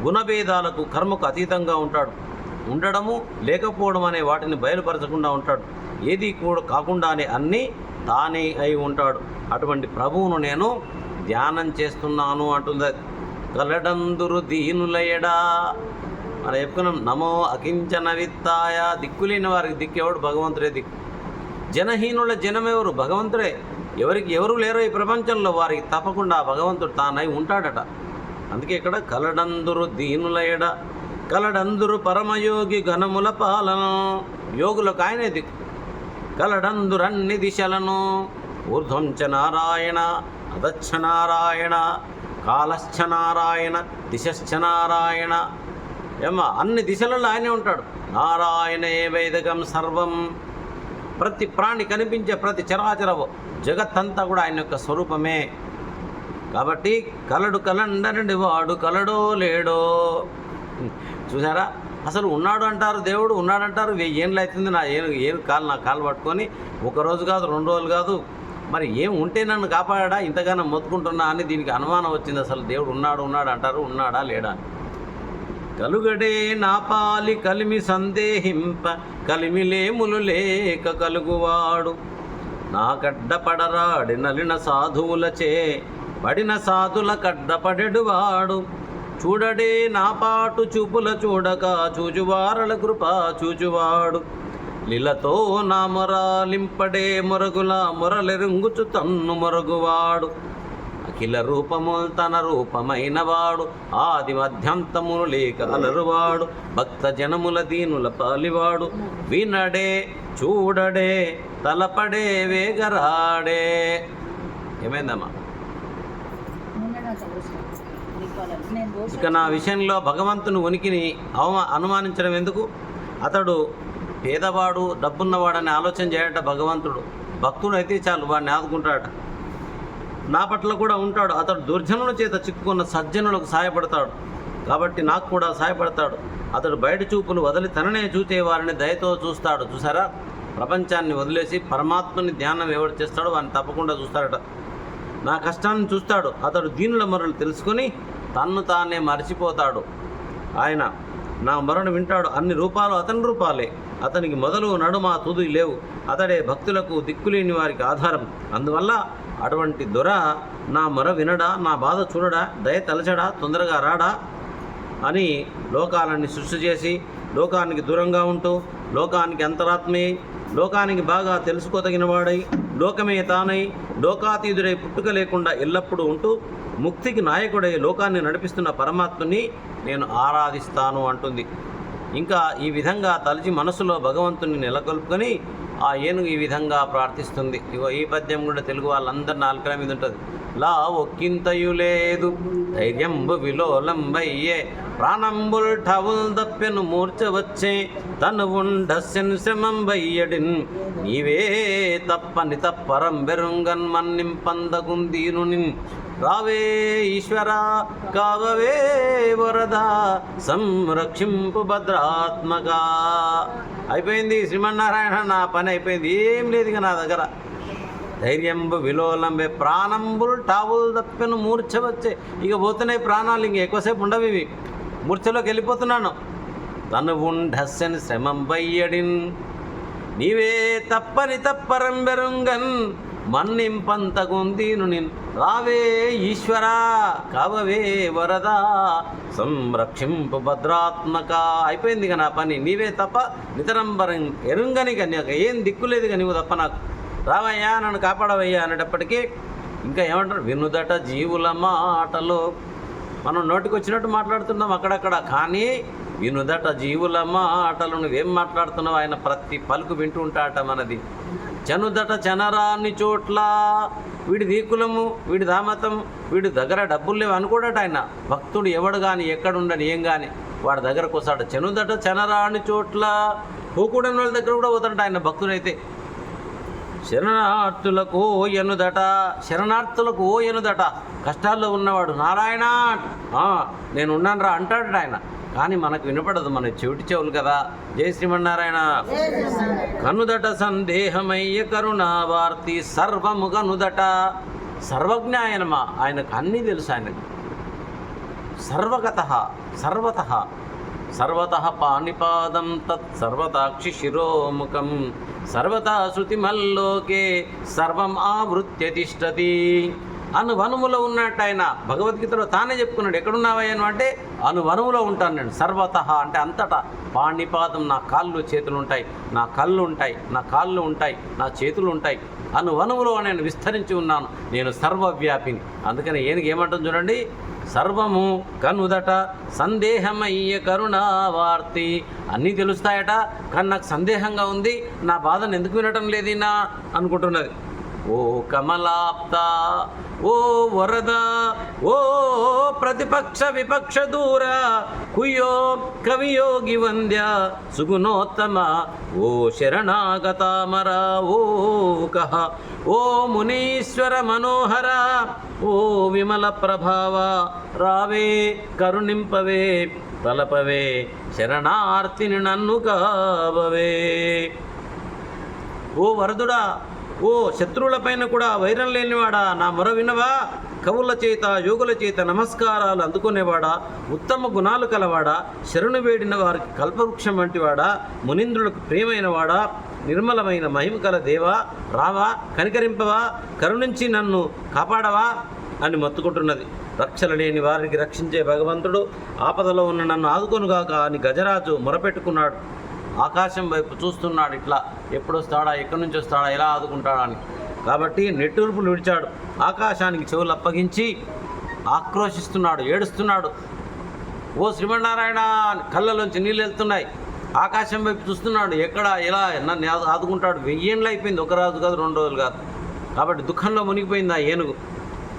గుణభేదాలకు, కర్మకు అతీతంగా ఉంటాడు. ఉండడము, లేకపోవడం అనే వాటిని బయలుపరచకుండా ఉంటాడు. ఏది కూడా కాకుండానే అన్నీ తానే అయి ఉంటాడు. అటువంటి ప్రభువును నేను ధ్యానం చేస్తున్నాను అంటుంది. కలడందురు దీనులయడా మనం చెప్పుకున్నాం. నమో అకించన విత్తాయ. దిక్కులేని వారికి దిక్కెవడు? భగవంతుడే దిక్కు. జనహీనుల జనమెవరు? భగవంతుడే. ఎవరు లేరో ఈ ప్రపంచంలో వారికి తప్పకుండా భగవంతుడు తానై ఉంటాడట. అందుకే ఇక్కడ కలడందురు దీనులయడ, కలడందురు పరమయోగి ఘనముల పాలన. యోగులకు ఆయనే దిక్కు. కలడందురన్ని దిశలను, ఊర్ధ్వంచ నారాయణ, అధచ్చ నారాయణ, కాలశ్చ నారాయణ, దిశశ్చ నారాయణ. అన్ని దిశలలో ఆయనే ఉంటాడు. నారాయణే వైదకం సర్వం. ప్రతి ప్రాణి కనిపించే ప్రతి చరాచరవు జగత్తంతా కూడా ఆయన యొక్క స్వరూపమే. కాబట్టి కలడు కలండనడి వాడు కలడో లేడో. చూసారా? అసలు ఉన్నాడు అంటారు, దేవుడు ఉన్నాడంటారు. 1000 ఏళ్ళు అవుతుంది నా కాలు పట్టుకొని, ఒకరోజు కాదు, 2 రోజులు కాదు. మరి ఏం ఉంటే నన్ను కాపాడా, ఇంతగానో మొత్తుకుంటున్నా అని దీనికి అనుమానం వచ్చింది. అసలు దేవుడు ఉన్నాడు అంటారు, ఉన్నాడా లేడా అని. కలుగడే నా పాలి కలిమి సందేహింప, కలిమిలేములు లేక కలుగువాడు. నా కడ్డపడరాడి నలిన సాధువులచే, పడిన సాధుల కడ్డపడెడువాడు. చూడడే నా పాటు చూపుల చూడక, చూచువారల కృప చూచువాడు. లీలతో నా మొరాలింపడే మొరగుల మొరలెరుంగుచు తన్ను మొరగువాడు. అఖిల రూపము తన రూపమైనవాడు, ఆది మధ్యంతములు లేక అలరువాడు. భక్త జనముల దీనుల పాలివాడు. వినడే చూడడే తలపడే వేగరాడే. ఏమైందమ్మా? ఇక నా విషయంలో భగవంతుని ఉనికిని అనుమానించడం ఎందుకు? అతడు పేదవాడు డబ్బున్నవాడని ఆలోచన చేయట భగవంతుడు. భక్తుడు అయితే చాలు, వాడిని ఆదుకుంటాడట. నా పట్ల కూడా ఉంటాడు. అతడు దుర్జనుల చేత చిక్కుకున్న సజ్జనులకు సహాయపడతాడు కాబట్టి నాకు కూడా సహాయపడతాడు. అతడు బయట చూపులు వదిలి తననే చూచే వారిని దయతో చూస్తాడు. చూసారా, ప్రపంచాన్ని వదిలేసి పరమాత్మని ధ్యానం ఎవరు చేస్తాడో వాడిని తప్పకుండా చూస్తాడట. నా కష్టాన్ని చూస్తాడు. అతడు దీనుల మొరలు తెలుసుకొని తన్ను తానే మర్చిపోతాడు. ఆయన నా మొరను వింటాడు. అన్ని రూపాలు అతని రూపాలే. అతనికి మొదలు నడుమ తుది లేవు. అతడే భక్తులకు దిక్కులేని వారికి ఆధారం. అందువల్ల అటువంటి దొర నా మొర వినడా, నా బాధ చూడడా, దయ తలచడా, తొందరగా రాడా అని లోకాలన్నీ సృష్టి చేసి లోకానికి దూరంగా ఉంటూ లోకానికి అంతరాత్మే లోకానికి బాగా తెలుసుకోదగినవాడై లోకమే తానై లోకాతీతుడై పుట్టుక లేకుండా ఎల్లప్పుడూ ఉంటూ ముక్తికి నాయకుడై లోకాన్ని నడిపిస్తున్న పరమాత్మని నేను ఆరాధిస్తాను అంటుంది. ఇంకా ఈ విధంగా తలచి మనసులో భగవంతుని నెలకొల్పుకొని ఆ ఏనుగు ఈ విధంగా ప్రార్థిస్తుంది. ఇగో ఈ పద్యం కూడా తెలుగు వాళ్ళందరి నాలుకల మీద ఉంటుంది. లా ఒక్కింతయు లేదు ధైర్యంబు విలోలంబయ్యే ప్రాణంబుల్ ఠవుల్ దప్పెను మూర్చ వచ్చే తను ఉండస్యన్ శ్రమంబయ్యడిన్ నీవే తప్పని తప్పరం బెరుంగన్ మన్నింపందగుందీనునిన్ రావే ఈశ్వర కావవే వరద సంరక్షింపు భద్రాత్మక. అయిపోయింది శ్రీమన్నారాయణ, నా పని అయిపోయింది. ఏం లేదు ఇక నా దగ్గర. ధైర్యంబు విలోలంబే ప్రాణంబుల్ టావులు తప్పెను మూర్ఛ వచ్చే. ఇక పోతున్నాయి ప్రాణాలు, ఇంక ఎక్కువసేపు ఉండవు, ఇవి మూర్ఛలోకి వెళ్ళిపోతున్నాను. తను ఉండస్యన్ శ్రమం బయ్యడిన్ నీవే తప్పని తప్పరం బెరుంగన్ మన్నింపంతగుందీను నిన్ రావే ఈశ్వర కావవే వరద సంరక్షింపు భద్రాత్మక. అయిపోయింది ఇక నా పని. నీవే తప్ప నితరంబరం ఎరుంగనిక నాకు ఏం దిక్కులేదు నీవు తప్ప నాకు. రావయ్యా, నన్ను కాపాడవయ్యా అనేటప్పటికీ ఇంకా ఏమంటారు, వినుదట జీవుల మాటలు. మనం నోటికి వచ్చినట్టు మాట్లాడుతున్నాం అక్కడక్కడ, కానీ వినుదట జీవుల మాటలు. నువ్వేం మాట్లాడుతున్నావు ఆయన ప్రతి పలుకు వింటూ ఉంటాట మనది. చనుదట చనరాని చోట్ల. వీడిది కులము, వీడి దామతం, వీడి దగ్గర డబ్బులు లేవు అనుకోడట ఆయన. భక్తుడు ఎవడు కానీ ఎక్కడుండని ఏం కానీ వాడి దగ్గరకు వస్తాడు. చనుదట చనరాని చోట్ల. పోకూడని వాళ్ళ దగ్గర కూడా పోతాడట ఆయన భక్తుడైతే. శరణార్థులకు ఎనుదట, శరణార్థులకు ఓ ఎనుదట. కష్టాల్లో ఉన్నవాడు నారాయణ నేను ఉన్నాను రా అంటాడట ఆయన. కానీ మనకు వినపడదు, మన చెవిటి చెవులు కదా. జై శ్రీమన్నారాయణ. కనుదట సందేహమయ్య కరుణావార్తి సర్వము కనుదట. సర్వజ్ఞ ఆయనమా, ఆయనకు అన్నీ తెలుసు. ఆయనకు సర్వగత సర్వత సర్వత పాణిపాదం తత్ సర్వతాక్షి శిరోముఖం సర్వతా శృతిమల్లోకే సర్వం ఆవృత్య తిష్టతి. అనువనుములో ఉన్నట్టు ఆయన భగవద్గీతలో తానే చెప్పుకున్నాడు. ఎక్కడున్నావయ్యాను అంటే అనువనుములో ఉంటాను నేను. సర్వత అంటే అంతటా. పాణిపాదం నా కాళ్ళు చేతులు ఉంటాయి, నా కళ్ళు ఉంటాయి, నా కాళ్ళు ఉంటాయి, నా చేతులు ఉంటాయి. అనువనుములో నేను విస్తరించి ఉన్నాను. నేను సర్వవ్యాపిని. అందుకని ఏనుగు ఏమంటుంది చూడండి, సర్వము కనుదట సందేహమయ్య కరుణావార్తి. అన్నీ తెలుస్తాయట, కానీ నాకు సందేహంగా ఉంది, నా బాధను ఎందుకు వినటం లేదీనా అనుకుంటున్నది. ఓ కమలాప్త, ఓ వరద, ఓ ప్రతిపక్ష విపక్ష దూర, కుయ్యో కవియోగి వంద్య సుగుణోత్తమ, ఓ శరణాగతామర, ఓ కహ, ఓ మునీశ్వర మనోహర, ఓ విమల ప్రభావ, రావే కరుణింపవే తలపవే శరణార్థిని నన్ను కావవే. ఓ వరదుడా, ఓ శత్రువులపైన కూడా వైరం లేనివాడా, నా మొర వినవా. కవుల చేత యోగుల చేత నమస్కారాలు అందుకునేవాడా, ఉత్తమ గుణాలు కలవాడా, శరణు వేడిన వారికి కల్పవృక్షం వంటివాడా, మునీంద్రులకు ప్రియమైనవాడా, నిర్మలమైన మహిమ కల దేవా, రావా, కనికరింపవా, కరుణించి నన్ను కాపాడవా అని మొత్తుకుంటున్నది. రక్షణ లేని వారికి రక్షించే భగవంతుడు, ఆపదలో ఉన్న నన్ను ఆదుకొనుగాక అని గజరాజు మొరపెట్టుకున్నాడు. ఆకాశం వైపు చూస్తున్నాడు. ఇట్లా ఎప్పుడు వస్తాడా, ఎక్కడి నుంచి వస్తాడా, ఎలా ఆదుకుంటాడా అని. కాబట్టి నెట్టూర్పులు విడిచాడు. ఆకాశానికి చెవులు అప్పగించి ఆక్రోశిస్తున్నాడు, ఏడుస్తున్నాడు. ఓ శ్రీమన్నారాయణ, కళ్ళలోంచి నీళ్ళు వెళ్తున్నాయి. ఆకాశం వైపు చూస్తున్నాడు. ఎక్కడ ఎలా నన్ను ఆదుకుంటాడు. 1000 ఏళ్ళు అయిపోయింది, ఒక రోజు కాదు, 2 రోజులు కాదు. కాబట్టి దుఃఖంలో మునిగిపోయింది ఆ ఏనుగు.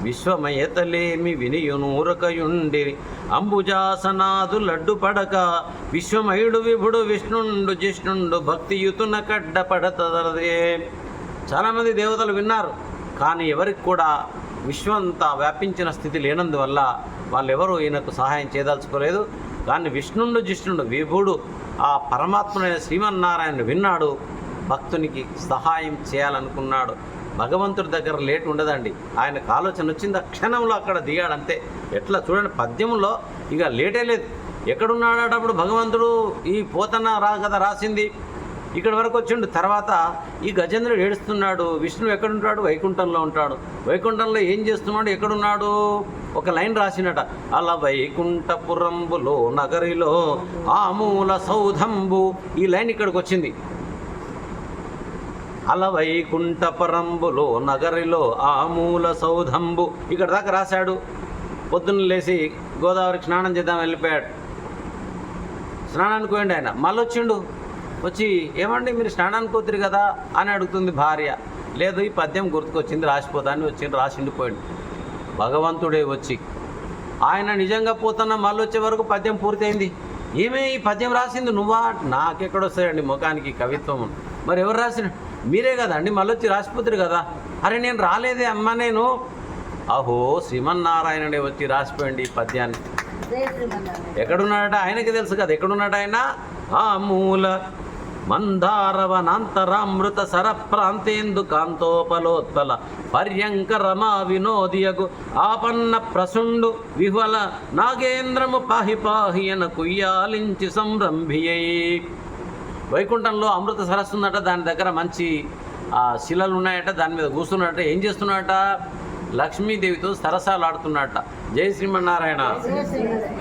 విశ్వమయతలేమి వినియునూరకయుండి అంబుజాసనాదు లడ్డు పడక విశ్వమయుడు విభుడు విష్ణుండు జిష్ణుండు భక్తియుతున కడ్డ పడతదే. చాలామంది దేవతలు విన్నారు, కానీ ఎవరికి కూడా విశ్వంతా వ్యాపించిన స్థితి లేనందువల్ల వాళ్ళెవరూ ఈయనకు సహాయం చేయదలుచుకోలేదు. కానీ విష్ణుండు జిష్ణుండు విభుడు ఆ పరమాత్ముడైన శ్రీమన్నారాయణ విన్నాడు, భక్తునికి సహాయం చేయాలనుకున్నాడు. భగవంతుడి దగ్గర లేట్ ఉండదండి, ఆయనకు ఆలోచన వచ్చింది, క్షణంలో అక్కడ దిగాడు అంతే. ఎట్లా చూడండి, పద్యంలో ఇక లేటే లేదు. ఎక్కడున్నాడప్పుడు భగవంతుడు ఈ పోతన కదా రాసింది, ఇక్కడ వరకు వచ్చిండు. తర్వాత ఈ గజేంద్రుడు ఏడుస్తున్నాడు, విష్ణువు ఎక్కడుంటాడు? వైకుంఠంలో ఉంటాడు. వైకుంఠంలో ఏం చేస్తున్నాడు? ఎక్కడున్నాడు? ఒక లైన్ రాసినట, అలా వైకుంఠపురంబులో నగరిలో ఆమూల సౌధంబు. ఈ లైన్ ఇక్కడికి వచ్చింది. అలా వైకుంఠపరంబులో నగరిలో ఆమూల సౌధంబు ఇక్కడ దాకా రాశాడు. పొద్దున్న లేచి గోదావరికి స్నానం చేద్దాం వెళ్ళిపోయాడు. స్నానానికి పోయిండు ఆయన, మళ్ళీ వచ్చిండు. వచ్చి ఏమండి మీరు స్నానానికి పోతురు కదా అని అడుగుతుంది భార్య. లేదు, ఈ పద్యం గుర్తుకొచ్చింది రాసిపోతా అని వచ్చిండు, రాసిండిపోయిండు. భగవంతుడే వచ్చి ఆయన నిజంగా పోతున్నా మళ్ళీ వచ్చే వరకు పద్యం పూర్తయింది. ఏమే ఈ పద్యం రాసింది నువ్వా? నాకెక్కడొస్తాయండి ముఖానికి కవిత్వం. మరి ఎవరు రాసిన? మీరే కదా అండి, మళ్ళీ వచ్చి రాసిపోతురు కదా. అరే నేను రాలేదే అమ్మ నేను. అహో శ్రీమన్నారాయణుడే వచ్చి రాసిపోయండి ఈ పద్యాన్ని. ఎక్కడున్నాడట ఆయనకి తెలుసు కదా ఎక్కడున్నాడు ఆయన. ఆ మూల మందారవనాంతరామృత సరప్రాంతేందు కాంతోపలోత్పల పర్యంకరమా వినోదియగు ఆపన్న ప్రసుండు విహ్వల నాగేంద్రము పాహి పాహి అన కుయ్యాలించి సంరంభియై. వైకుంఠంలో అమృత సరస్సు ఉందట, దాని దగ్గర మంచి శిలలు ఉన్నాయట, దాని మీద కూర్చున్నట. ఏం చేస్తున్నట? లక్ష్మీదేవితో సరసాలు ఆడుతున్నట. జై శ్రీమన్నారాయణ.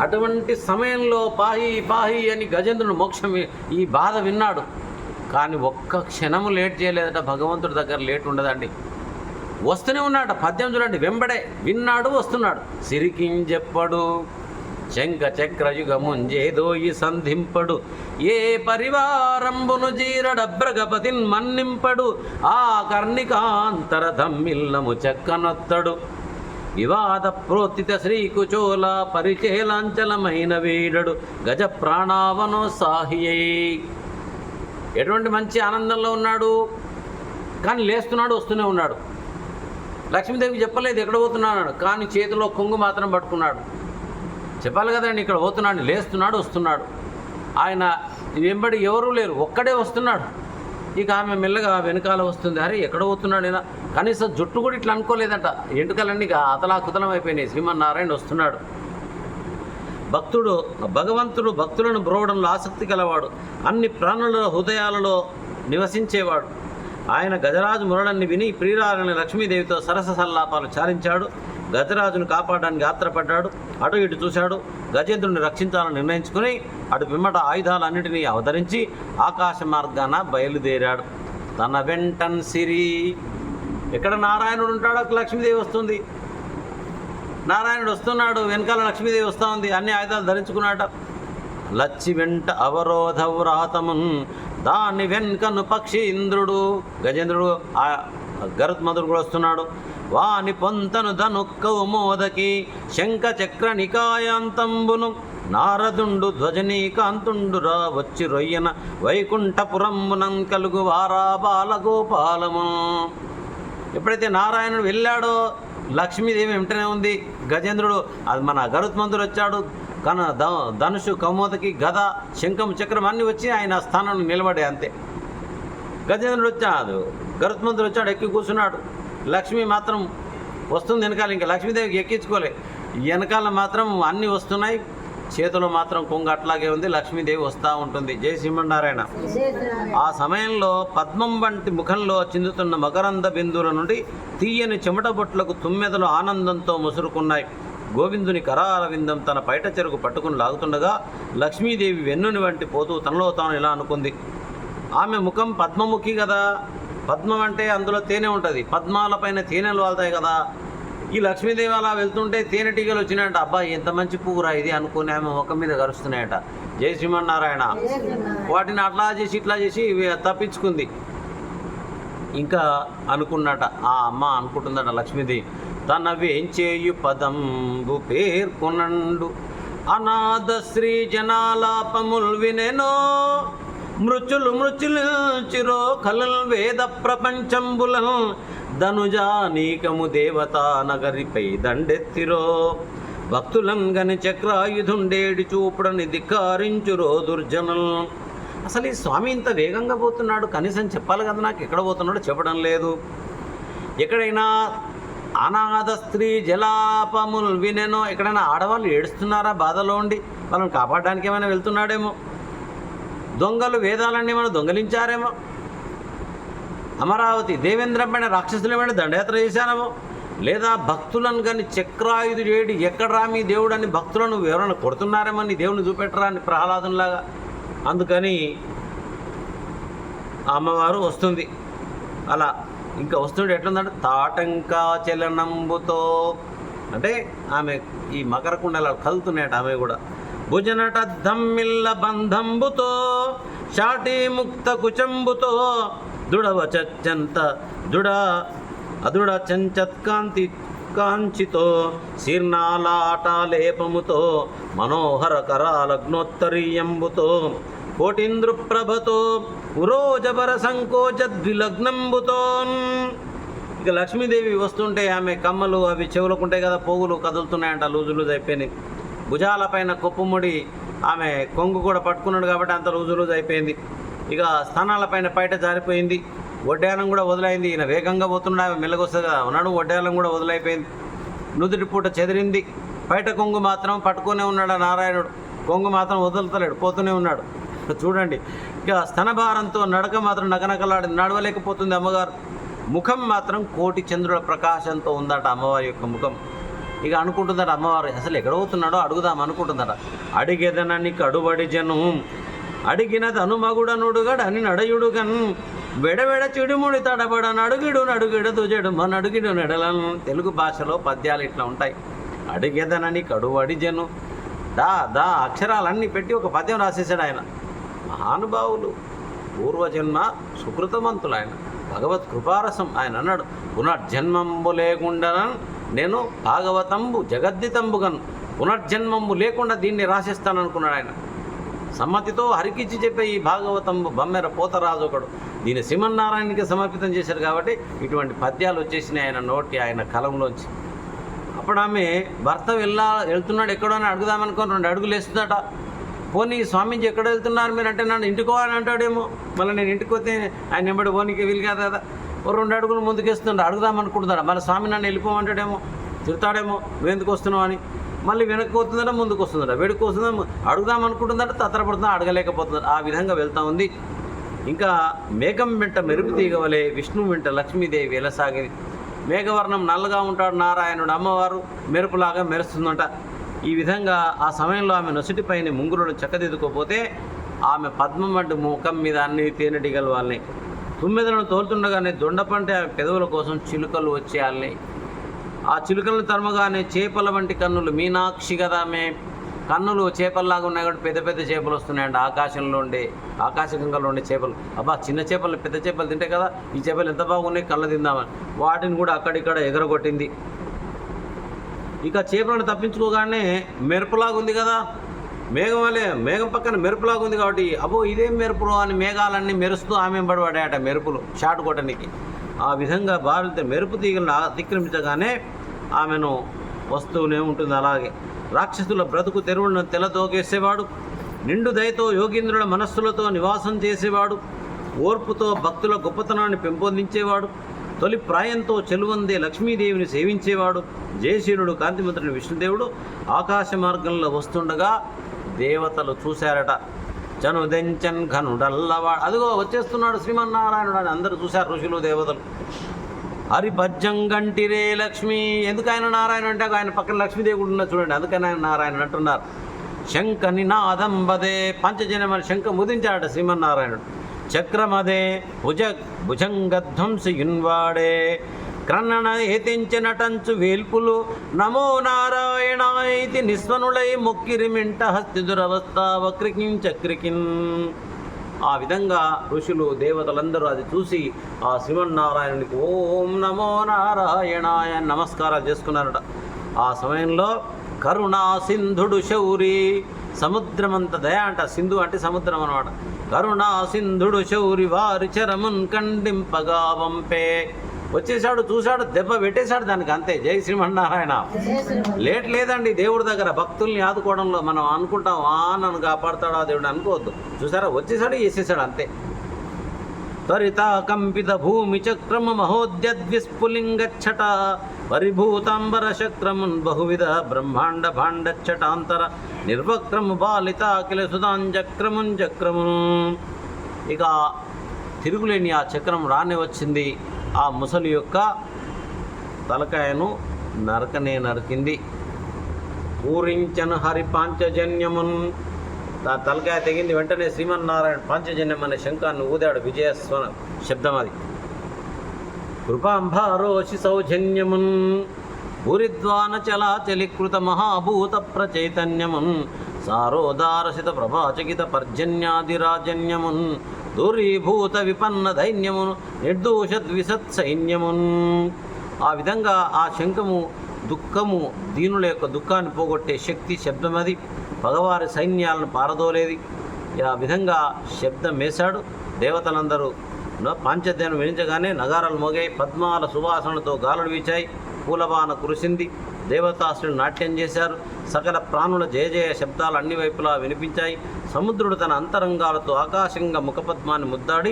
అటువంటి సమయంలో పాహి పాహి అని గజేంద్రుడు మోక్షం ఈ బాధ విన్నాడు. కానీ ఒక్క క్షణము లేట్ చేయలేదట. భగవంతుడి దగ్గర లేట్ ఉండదండి, వస్తూనే ఉన్నాడు. పద్యం చూడండి, వెంబడే విన్నాడు, వస్తున్నాడు. సిరికింజెప్పడు శంఖ చక్రయుగముంజేదోయి సంధింపడు ఏ పరివారంబును జీరడభ్రగపతిన్ మన్నింపడు ఆ కర్ణికాంతర ధమ్మిల్లము చెక్కనొత్తడు వివాద ప్రోత్తిత శ్రీకుచోల పరిచేలాంచలమైన వీడడు గజ ప్రాణావనోత్సాహియై. ఎటువంటి మంచి ఆనందంలో ఉన్నాడు, కానీ లేస్తున్నాడు, వస్తూనే ఉన్నాడు. లక్ష్మీదేవికి చెప్పలేదు ఎక్కడ పోతున్నాడు, కానీ చేతిలో కొంగు మాత్రం పట్టుకున్నాడు. చెప్పాలి కదండి, ఇక్కడ పోతున్నాడు, లేస్తున్నాడు, వస్తున్నాడు. ఆయన వెంబడి ఎవరూ లేరు, ఒక్కడే వస్తున్నాడు. ఇక ఆమె మెల్లగా వెనకాల వస్తుంది. అరే ఎక్కడ పోతున్నాడు ఈయన? కనీసం జుట్టు కూడా ఇట్లా అనుకోలేదట, ఎంటుకలన్నీ ఇక అతలాకుతలం అయిపోయినాయి. శ్రీమన్నారాయణ వస్తున్నాడు. భగవంతుడు భక్తులను బ్రోవడంలో ఆసక్తి గలవాడు, అన్ని ప్రాణుల హృదయాలలో నివసించేవాడు. ఆయన గజరాజు మురళన్ని విని ప్రియురాలని లక్ష్మీదేవితో సరస సల్లాపాలు చాలించాడు. గజరాజును కాపాడడానికి యాత్రపడ్డాడు. అటు ఇటు చూశాడు. గజేంద్రుని రక్షించాలని నిర్ణయించుకుని అటు పిమ్మట ఆయుధాలన్నింటినీ అవతరించి ఆకాశ మార్గాన బయలుదేరాడు. తన వెంటన్ సిరి. ఎక్కడ నారాయణుడు ఉంటాడో లక్ష్మీదేవి వస్తుంది. నారాయణుడు వస్తున్నాడు, వెనకాల లక్ష్మీదేవి వస్తూ ఉంది. అన్ని ఆయుధాలు ధరించుకున్నాడు. లచ్చి వెంట అవరోధ వ్రాతమున్ దాని వెన్కను పక్షి ఇంద్రుడు. గజేంద్రుడు గరుత్మంతుడు కూడా వస్తున్నాడు. వాని పొంతను ధనుక్కవు మోదకి శంఖ చక్ర నికాయాంతంబును నారదుండు ధ్వజనీకాంతుండురా వచ్చి రొయ్యన వైకుంఠపురమునం కలుగు వారా బాలగోపాలము. ఎప్పుడైతే నారాయణుడు వెళ్ళాడో లక్ష్మీదేవి వెంటనే ఉంది. గజేంద్రుడు అది మన గరుత్మంతుడు వచ్చాడు. ధనుషు కౌమోదకి గద శంఖం చక్రం అన్నీ వచ్చి ఆయన స్థానంలో నిలబడే అంతే. గజేంద్రుడు వచ్చాడు, గరుత్మంతుడు వచ్చాడు, ఎక్కి కూర్చున్నాడు. లక్ష్మి మాత్రం వస్తుంది వెనకాల. ఇంకా లక్ష్మీదేవికి ఎక్కించుకోలే, వెనకాల మాత్రం అన్నీ వస్తున్నాయి. చేతిలో మాత్రం కొంగ అట్లాగే ఉంది. లక్ష్మీదేవి వస్తూ ఉంటుంది. జై శ్రీమన్నారాయణ. ఆ సమయంలో పద్మం వంటి ముఖంలో చిందుతున్న మకరంద బిందువుల నుండి తీయని చెమట బొట్లకు తుమ్మెదలు ఆనందంతో ముసురుకున్నాయి. గోవిందుని కరాల విందం తన పైట చెరుకు పట్టుకుని లాగుతుండగా లక్ష్మీదేవి వెన్నుని వంటి పోతూ తనలో తాను ఇలా అనుకుంది. ఆమె ముఖం పద్మముఖి కదా, పద్మం అంటే అందులో తేనె ఉంటుంది, పద్మాలపైన తేనెలు వాళ్తాయి కదా. ఈ లక్ష్మీదేవి అలా వెళ్తుంటే తేనెటీగలు వచ్చినాయంట. అబ్బా ఎంత మంచి పువ్వురా ఇది అనుకుని ఆమె ముఖం మీద కరుస్తున్నాయట. జై శ్రీమన్నారాయణ. వాటిని అట్లా చేసి ఇట్లా చేసి తప్పించుకుంది. ఇంకా అనుకున్నట ఆ అమ్మ అనుకుంటుందట లక్ష్మీదేవి, తన వేంచేయు పదంబు పేర్కొనండు అనాథ శ్రీ జనాలాపముల్ వినెనో మృచులు మృచులిచిరో కలల్ వేద ప్రపంచంబులం ధనుజానీకము దేవతా నగరిపై దండెత్తిరో భక్తులం గని చక్రాయుధుండేడి చూపుడని ధిక్కారించురో దుర్జనులు. అసలు ఈ స్వామి ఇంత వేగంగా పోతున్నాడు, కనీసం చెప్పాలి కదా నాకు ఎక్కడ పోతున్నాడో చెప్పడం లేదు. ఎక్కడైనా అనాథ స్త్రీ జలాపములు వినెనో, ఎక్కడైనా ఆడవాళ్ళు ఏడుస్తున్నారా బాధలో ఉండి, వాళ్ళని కాపాడడానికి ఏమైనా వెళ్తున్నాడేమో. దొంగలు వేదాలన్నీ ఏమైనా దొంగలించారేమో. అమరావతి దేవేంద్రం పైన రాక్షసులమైన దండయాత్ర చేశానేమో. లేదా భక్తులను కానీ చక్రాయుధు చేయడి ఎక్కడ రామి దేవుడు అని భక్తులను ఎవరైనా కొడుతున్నారేమో, నీ దేవుని చూపెట్టరా అని ప్రహ్లాదునిలాగా. అందుకని అమ్మవారు వస్తుంది. అలా ఇంకా వస్తుంటే ఎట్లుందంటే తాటంకా చలనంబుతో, అంటే ఆమె ఈ మకర కుండలాలు కదులుతున్నాయట. ఆమె కూడా భుజనట దమ్మిల్ల బంధంబుతో షాటి ముక్త కుచంబుతో దుడవచంత దుడ అదుడ చంచత్కాంతి కాంచితో శీర్ణాలాటాలేపముతో మనోహర కరాలగ్నోత్తరీయంబుతో కోటింద్రుప్రభతో ఉరోజబర సంకోచద్విలగ్నంబుతో. ఇక లక్ష్మీదేవి వస్తుంటే ఆమె కమ్మలు అవి చెవులకుంటాయి కదా, పోగులు కదులుతున్నాయంట, లూజు లూజ్ అయిపోయినాయి. భుజాలపైన కొప్పుముడి ఆమె కొంగు కూడా పట్టుకున్నాడు కాబట్టి అంత లూజు లూజ్ అయిపోయింది. ఇక స్థానాలపైన పైట జారిపోయింది. వడ్డానం కూడా వదిలైంది. ఈయన వేగంగా పోతున్నాడు, ఆమె మెల్లగొస్తుంది కదా, ఉన్నాడు. వడ్డానం కూడా వదిలైపోయింది. నుదుటి పూట చెదిరింది. బయట కొంగు మాత్రం పట్టుకునే ఉన్నాడు నారాయణుడు. కొంగు మాత్రం వదులుతలేడు, పోతూనే ఉన్నాడు. చూడండి, ఇక స్తనభారంతో నడక మాత్రం నకనకలాడి నడవలేకపోతుంది అమ్మగారు. ముఖం మాత్రం కోటి చంద్రుల ప్రకాశంతో ఉందట అమ్మవారి యొక్క ముఖం. ఇక అనుకుంటుందట అమ్మవారు అసలు ఎక్కడ పోతున్నాడో అడుగుదాం అనుకుంటుందట. అడిగెదనని కడుబడి జను అడిగినది అనుమగుడనుడుగడు అని నడయుడుగన్ వెడవెడ చిడుముడి తడబడ నడుగిడు నడుగిడు దుజడు నడుగిడు నెడలను. తెలుగు భాషలో పద్యాలు ఇట్లా ఉంటాయి. అడిగెదనని కడుబడి జను దా దా అక్షరాలన్నీ పెట్టి ఒక పద్యం రాసేసాడు ఆయన. మహానుభావులు, పూర్వజన్మ సుకృతమంతులు ఆయన, భగవత్ కృపారసం. ఆయన అన్నాడు, పునర్జన్మంబు లేకుండా నేను భాగవతంబు జగద్దితంబుగన్, పునర్జన్మంబు లేకుండా దీన్ని రాసిస్తాను అనుకున్నాడు ఆయన. సమ్మతితో హరికిచ్చి చెప్పే ఈ భాగవతంబు బమ్మెర పోతరాజు ఒకడు దీన్ని శ్రీమన్నారాయణకి సమర్పితం చేశారు కాబట్టి ఇటువంటి పద్యాలు వచ్చేసినాయి ఆయన నోటి, ఆయన కలంలోంచి. అప్పుడు ఆమె భర్త వెళ్తున్నాడు ఎక్కడో అని అడుగుదామనుకోని 2 అడుగులు వేస్తుందట. పోనీ స్వామీజీ ఎక్కడ వెళ్తున్నారు మీరు అంటే నన్ను ఇంటికో అని అంటాడేమో. మళ్ళీ నేను ఇంటికి పోతే ఆయన వెంబడి పోనీకి వీలు కాదు కదా. 2 అడుగులు ముందుకేస్తున్నాడు, అడుగుదామనుకుంటున్నాడు. మళ్ళీ స్వామి నన్ను వెళ్ళిపోమంటాడేమో, తిడతాడేమో, నువ్వు ఎందుకు వస్తున్నావు అని. మళ్ళీ వెనక్కి పోతుందట, ముందుకు వస్తుందట, వెడుకు వస్తుందా, అడుగుదామనుకుంటుందట, తత్తరపడుతుందా, అడగలేకపోతుందట. ఆ విధంగా వెళ్తూ ఉంది. ఇంకా మేఘం వెంట మెరుపు తీగవలే విష్ణువు వెంట లక్ష్మీదేవి వెలసాగింది. మేఘవర్ణం నల్లగా ఉంటాడు నారాయణుడు, అమ్మవారు మెరుపులాగా మెరుస్తుందట. ఈ విధంగా ఆ సమయంలో ఆమె నొసటిపైన ముంగురులను చక్కదిద్దుకోపోతే ఆమె పద్మమంటి ముఖం మీద అన్ని తేనెటీగలు వాళ్ళని, తుమ్మెదలను తోలుతుండగానే దొండపంటే ఆమె పెదవుల కోసం చిలుకలు వచ్చేయాలని. ఆ చిలుకలను తరమగానే చేపల వంటి కన్నులు, మీనాక్షి కదా ఆమె కన్నులు చేపల్లాగా ఉన్నాయి కాబట్టి పెద్ద పెద్ద చేపలు వస్తున్నాయండి ఆకాశంలో ఉండే, ఆకాశగంగలో ఉండే చేపలు. అబ్బా చిన్న చేపలు పెద్ద చేపలు తింటే కదా ఈ చేపలు ఎంత బాగున్నాయి కళ్ళ తిందామని వాటిని కూడా అక్కడిక్కడ ఎగరగొట్టింది. ఇక చేపలను తప్పించుకోగానే మెరుపులాగా ఉంది కదా, మేఘం వలె మేఘం పక్కన మెరుపులాగా ఉంది కాబట్టి అబ్బో ఇదేం మెరుపులు అని మేఘాలన్నీ మెరుస్తూ ఆమె పడబడాయట మెరుపులు షాట్ కొట్టడానికి. ఆ విధంగా భారత మెరుపు తీగలను అతిక్రమించగానే ఆమెను వస్తూనే ఉంటుంది. అలాగే రాక్షసుల బ్రతుకు తెరువులను తెలతోగేసేవాడు, నిండు దయతో యోగీంద్రుల మనస్సులతో నివాసం చేసేవాడు, ఓర్పుతో భక్తుల గొప్పతనాన్ని పెంపొందించేవాడు, తొలి ప్రాయంతో చెలువందే లక్ష్మీదేవిని సేవించేవాడు, జయశీలుడు కాంతిమంతుని విష్ణుదేవుడు ఆకాశ మార్గంలో వస్తుండగా దేవతలు చూశారట. చనుదెంచన్ ఘనుడల్లవాడు, అదిగో వచ్చేస్తున్నాడు శ్రీమన్నారాయణుడు అని అందరూ చూశారు ఋషులు దేవతలు. హరిభజ్జంగంటిరే లక్ష్మి, ఎందుకు ఆయన నారాయణ అంటే ఆయన పక్కన లక్ష్మీదేవి కూడా ఉన్నారు చూడండి, అందుకని ఆయన నారాయణ అంటున్నారు. శంఖ నినాదంబదే, పంచజనమని శంఖ ముదించాడట శ్రీమన్నారాయణుడు. చక్రమదే భుజంగధ్వంసియున్వాడే, క్రన్నణ ఏతించినటంచు వేల్పులు నమో నారాయణాయితి నిస్వనులై మొక్కిరిమింట హస్తి దురవస్థ వక్రికిం చక్రికిన్. ఆ విధంగా ఋషులు దేవతలందరూ అది చూసి ఆ శ్రీమన్నారాయణునికి ఓం నమో నారాయణాయ నమస్కారాలు చేసుకున్నారట. ఆ సమయంలో కరుణా సింధుడు శౌరి, సముద్రమంత దయ అంట, సింధు అంటే సముద్రం అన్నమాట. కరుణా సింధుడు శౌరి వారి చరమున్ ఖండింపగా వంపే, వచ్చేసాడు, చూశాడు, దెబ్బ పెట్టేశాడు దానికి, అంతే. జై శ్రీమన్నారాయణ. లేట్ లేదండి దేవుడి దగ్గర భక్తుల్ని ఆదుకోవడంలో. మనం అనుకుంటాం నన్ను కాపాడుతాడా దేవుడు, అనుకోవద్దు. చూసారా, వచ్చేసాడు, వేసేసాడు, అంతే. త్వరిత కంపిత భూమి చక్రము మహోద్యద్విస్ఫులింగచ్చట పరిభూతాంబర చక్రమున్ బహువిధ బ్రహ్మాండ భాండచ్చటాంతర నిర్వక్రము బాలిత అఖిల సుధాంచక్రమున్ చక్రమున్. ఇక తిరుగులేని ఆ చక్రం రానే వచ్చింది. ఆ ముసలి యొక్క తలకాయను నరకింది. పూరించను హరి పాంచజన్యమున్, తలకాయ తెగింది. వెంటనే శ్రీమన్నారాయణ పాంచజన్యం అనే శంఖాన్ని ఊదాడు. విజయస్వన శబ్దం అది. కృపాంభారోషి సౌజన్యమున్ భూరిద్వాన చలాచలికృత మహాభూత ప్రచైతన్యమున్ సారోదారసిత ప్రభాచకిత పర్జన్యాదిరాజన్యమున్ దూరీభూత విపన్న దైన్యమును నిర్దోష ద్విసత్ సైన్యమున్. ఆ విధంగా ఆ శంఖము దుఃఖము, దీనుల యొక్క దుఃఖాన్ని పోగొట్టే శక్తి శబ్దం అది. పగవారి సైన్యాలను పారదోలేది. ఆ విధంగా శబ్దం వేశాడు. దేవతలందరూ పాంచధ్యానం వినించగానే నగారాలు మోగాయి. పద్మాల సువాసనలతో గాలులు వీచాయి. పూలబాన కురిసింది. దేవతాశ్రులు నాట్యం చేశారు. సకల ప్రాణుల జయ జయ శబ్దాలు అన్ని వైపులా వినిపించాయి. సముద్రుడు తన అంతరంగాలతో ఆకాశంగా ముఖపద్మాన్ని ముద్దాడి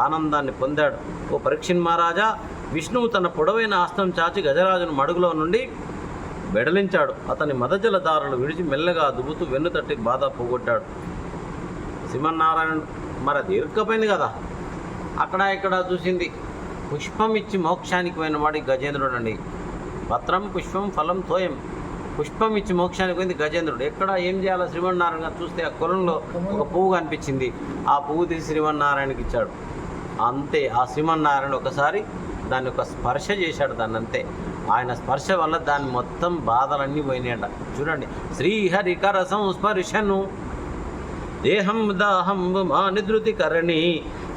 ఆనందాన్ని పొందాడు. ఓ పరీక్షిన్ మహారాజా, విష్ణువు తన పొడవైన హస్తం చాచి గజరాజును మడుగులో నుండి వెడలించాడు. అతని మదజల దారులు విడిచి మెల్లగా దుబ్బుతూ వెన్ను తట్టి బాధ పోగొట్టాడు. శ్రీమన్నారాయణుడు మరి దీర్ఘపోయింది కదా, అక్కడ ఇక్కడ చూసింది. పుష్పం ఇచ్చి మోక్షానికి పోయిన వాడి గజేంద్రుడు అండి. పత్రం పుష్పం ఫలం తోయం. పుష్పం ఇచ్చి మోక్షానికి పోయింది గజేంద్రుడు. ఎక్కడ ఏం చేయాలో శ్రీమన్నారాయణ చూస్తే ఆ కొలంలో ఒక పువ్వు కనిపించింది. ఆ పువ్వు తీసి శ్రీమన్నారాయణకి ఇచ్చాడు. అంతే. ఆ శ్రీమన్నారాయణ ఒకసారి దాన్ని ఒక స్పర్శ చేశాడు, దాన్ని అంతే. ఆయన స్పర్శ వల్ల దాని మొత్తం బాధలన్నీ పోయినాయంట. చూడండి, శ్రీహరికర సంస్పర్శను దేహం దాహంబు మా నిధృతి కరణి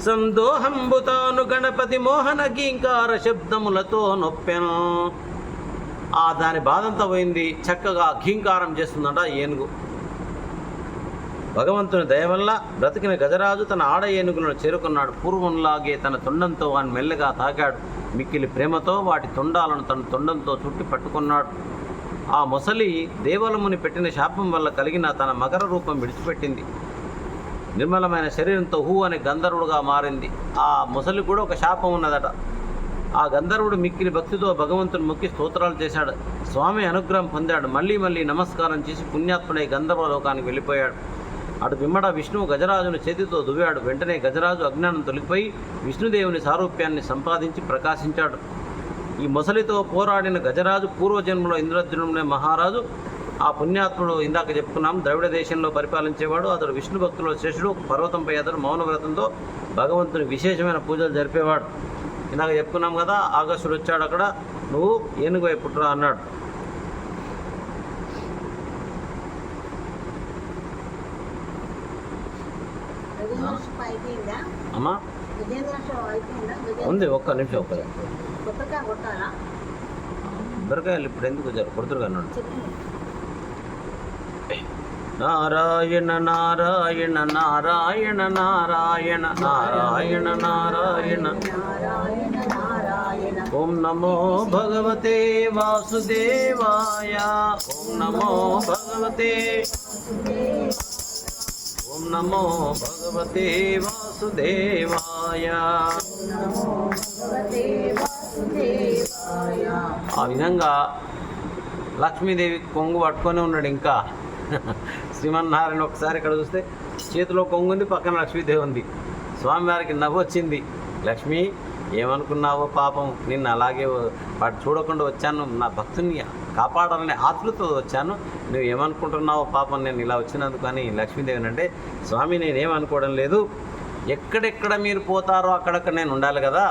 సందోహంబు తాను గణపతి మోహన గీంకార శబ్దములతో నొప్పెను. దాని బాధంతా పోయింది. చక్కగా ఘీంకారం చేస్తుందంట ఏనుగు. భగవంతుని దయ వల్ల బ్రతికిన గజరాజు తన ఆడ ఏనుగులను చేరుకున్నాడు. పూర్వంలాగే తన తొండంతో వాడిని మెల్లగా తాకాడు. మిక్కిలి ప్రేమతో వాటి తొండాలను తన తొండంతో చుట్టి పట్టుకున్నాడు. ఆ మొసలి దేవలముని పెట్టిన శాపం వల్ల కలిగిన తన మకర రూపం విడిచిపెట్టింది. నిర్మలమైన శరీరంతో హూ అనే గంధర్వుడుగా మారింది. ఆ మొసలి కూడా ఒక శాపం ఉన్నదట. ఆ గంధర్వుడు మిక్కిలి భక్తితో భగవంతుని మొక్కి స్తోత్రాలు చేశాడు. స్వామి అనుగ్రహం పొందాడు. మళ్ళీ మళ్ళీ నమస్కారం చేసి పుణ్యాత్ముడై గంధర్వ లోకానికి వెళ్ళిపోయాడు. అటు పిమ్మట విష్ణువు గజరాజును చేతితో దువ్వాడు. వెంటనే గజరాజు అజ్ఞానం తొలగిపోయి విష్ణుదేవుని సారూప్యాన్ని సంపాదించి ప్రకాశించాడు. ఈ మొసలితో పోరాడిన గజరాజు పూర్వజన్మలో ఇంద్రద్యుమ్న మహారాజు. ఆ పుణ్యాత్ముడు ఇందాక చెప్పుకున్నాం, ద్రవిడ దేశంలో పరిపాలించేవాడు. అతడు విష్ణు భక్తుల శేషుడు. పర్వతంపై అతడు మౌనవ్రతంతో భగవంతుని విశేషమైన పూజలు జరిపేవాడు. ఇందాక చెప్పుకున్నాం కదా, ఆగస్టుడు వచ్చాడు. అక్కడ నువ్వు ఏనుగు వైపు పుట్టురా అన్నాడు. అమ్మా ఉంది, ఒక్క నిమిషం. కొబ్బరికాయలు ఇప్పుడు ఎందుకు కొడుతురు అన్నాడు. నారాయణ నారాయణ నారాయణ నారాయణ నారాయణ నారాయణ ఓం నమో భగవతే వాసుదేవాయ. ఓం నమో భగవతే, ఓం నమో భగవతే వాసుదేవాయ. ఆ విధంగా లక్ష్మీదేవి కొంగు పట్టుకొని ఉన్నాడు. ఇంకా శ్రీమన్నారాయణ ఒకసారి ఇక్కడ చూస్తే చేతిలో కొంగు ఉంది, పక్కన లక్ష్మీదేవి ఉంది. స్వామివారికి నవ్వు వచ్చింది. లక్ష్మి, ఏమనుకున్నావో పాపం, నిన్ను అలాగే వాడు చూడకుండా వచ్చాను, నా భక్తుని కాపాడాలనే ఆతృతతో వచ్చాను, నువ్వు ఏమనుకుంటున్నావో పాపం నేను ఇలా వచ్చినందుకు అని లక్ష్మీదేవిని అంటే, స్వామి నేనేమనుకోవడం లేదు, ఎక్కడెక్కడ మీరు పోతారో అక్కడక్కడ నేను ఉండాలి కదా,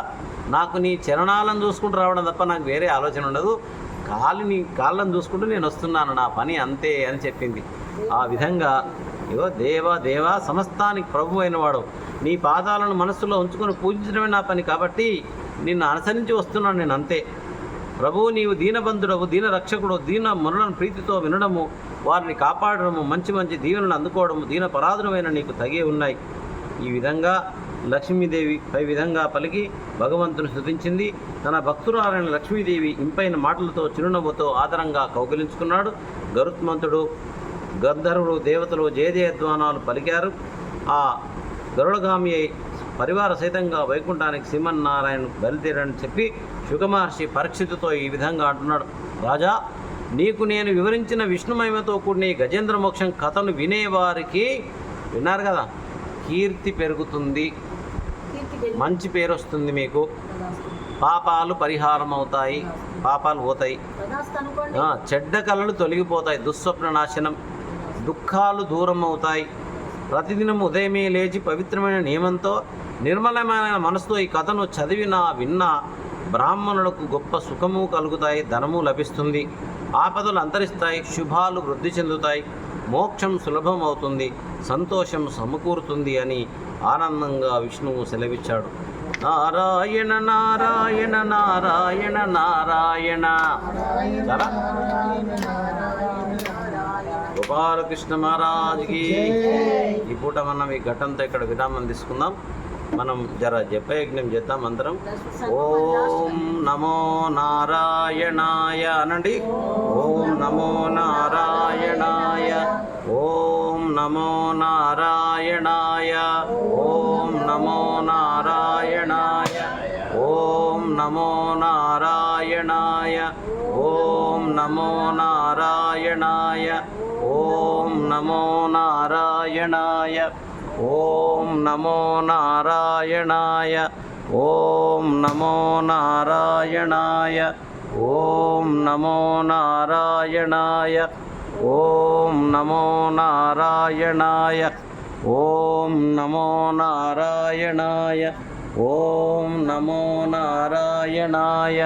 నాకు నీ చరణాలను చూసుకుంటూ రావడం తప్ప నాకు వేరే ఆలోచన ఉండదు, నీ కాళ్ళను చూసుకుంటూ నేను వస్తున్నాను, నా పని అంతే అని చెప్పింది. ఆ విధంగా ఇగో దేవ సమస్తానికి ప్రభు అయిన వాడు, నీ పాదాలను మనస్సులో ఉంచుకొని పూజించడమే నా పని, కాబట్టి నిన్ను అనుసరించి వస్తున్నాను నేను, అంతే. ప్రభువు నీవు దీనబంధుడవు, దీన రక్షకుడు, దీన మనులను ప్రీతితో వినడము, వారిని కాపాడడము, మంచి మంచి దీవెనలు అందుకోవడము దీన పరాధుడమైన నీకు తగే ఉన్నాయి. ఈ విధంగా లక్ష్మీదేవి పై విధంగా పలికి భగవంతుని స్తుతించింది. తన భక్తురాలైన లక్ష్మీదేవి ఇంపైన మాటలతో చిరునవ్వుతో ఆదరంగా కౌగిలించుకున్నాడు. గరుత్మంతుడు, గంధర్వుడు, దేవతలు జయజయధ్వానాలు పలికారు. ఆ గరుడగామి అయి పరివార సహితంగా వైకుంఠానికి శ్రీమన్నారాయణ బయలుదేరని చెప్పి శుకమహర్షి పరీక్షితుతో ఈ విధంగా అంటున్నాడు. రాజా, నీకు నేను వివరించిన విష్ణుమహిమతో కూడిన ఈ గజేంద్ర మోక్షం కథను వినేవారికి, విన్నారు కదా, కీర్తి పెరుగుతుంది, మంచి పేరు వస్తుంది, మీకు పాపాలు పరిహారం అవుతాయి, పాపాలు పోతాయి, చెడ్డ కళలు తొలగిపోతాయి, దుస్వప్న నాశనం, దుఃఖాలు దూరం అవుతాయి. ప్రతిదినం ఉదయమే లేచి పవిత్రమైన నియమంతో నిర్మలమైన మనసుతో ఈ కథను చదివినా విన్నా బ్రాహ్మణులకు గొప్ప సుఖము కలుగుతాయి, ధనము లభిస్తుంది, ఆపదలు అంతరిస్తాయి, శుభాలు వృద్ధి చెందుతాయి, మోక్షం సులభం అవుతుంది, సంతోషం సమకూరుతుంది అని ఆనందంగా విష్ణువు సెలవిచ్చాడు. నారాయణ నారాయణ నారాయణ నారాయణ. చాలా గోపాలకృష్ణ మహారాజ్కి. ఈ పూట మనం ఈ ఘట్టంతో ఇక్కడ విరామం తీసుకుందాం. మనం జర జపయజ్ఞం చేద్దాం అందరం. ఓం నమో నారాయణాయ అనండి. ఓం నమో నారాయణాయ, ఓం నమో నారాయణాయ, ఓం నమో నారాయణాయ, ఓం నమో నారాయణాయ, ఓం నమో నారాయణాయ, ఓం నమో నారాయణాయ, ఓం నమో నారాయణాయ, ఓం నమో నారాయణాయ, ఓం నమో నారాయణాయ, ఓం నమో నారాయణాయ, ఓం నమో నారాయణాయ, ఓం నమో నారాయణాయ.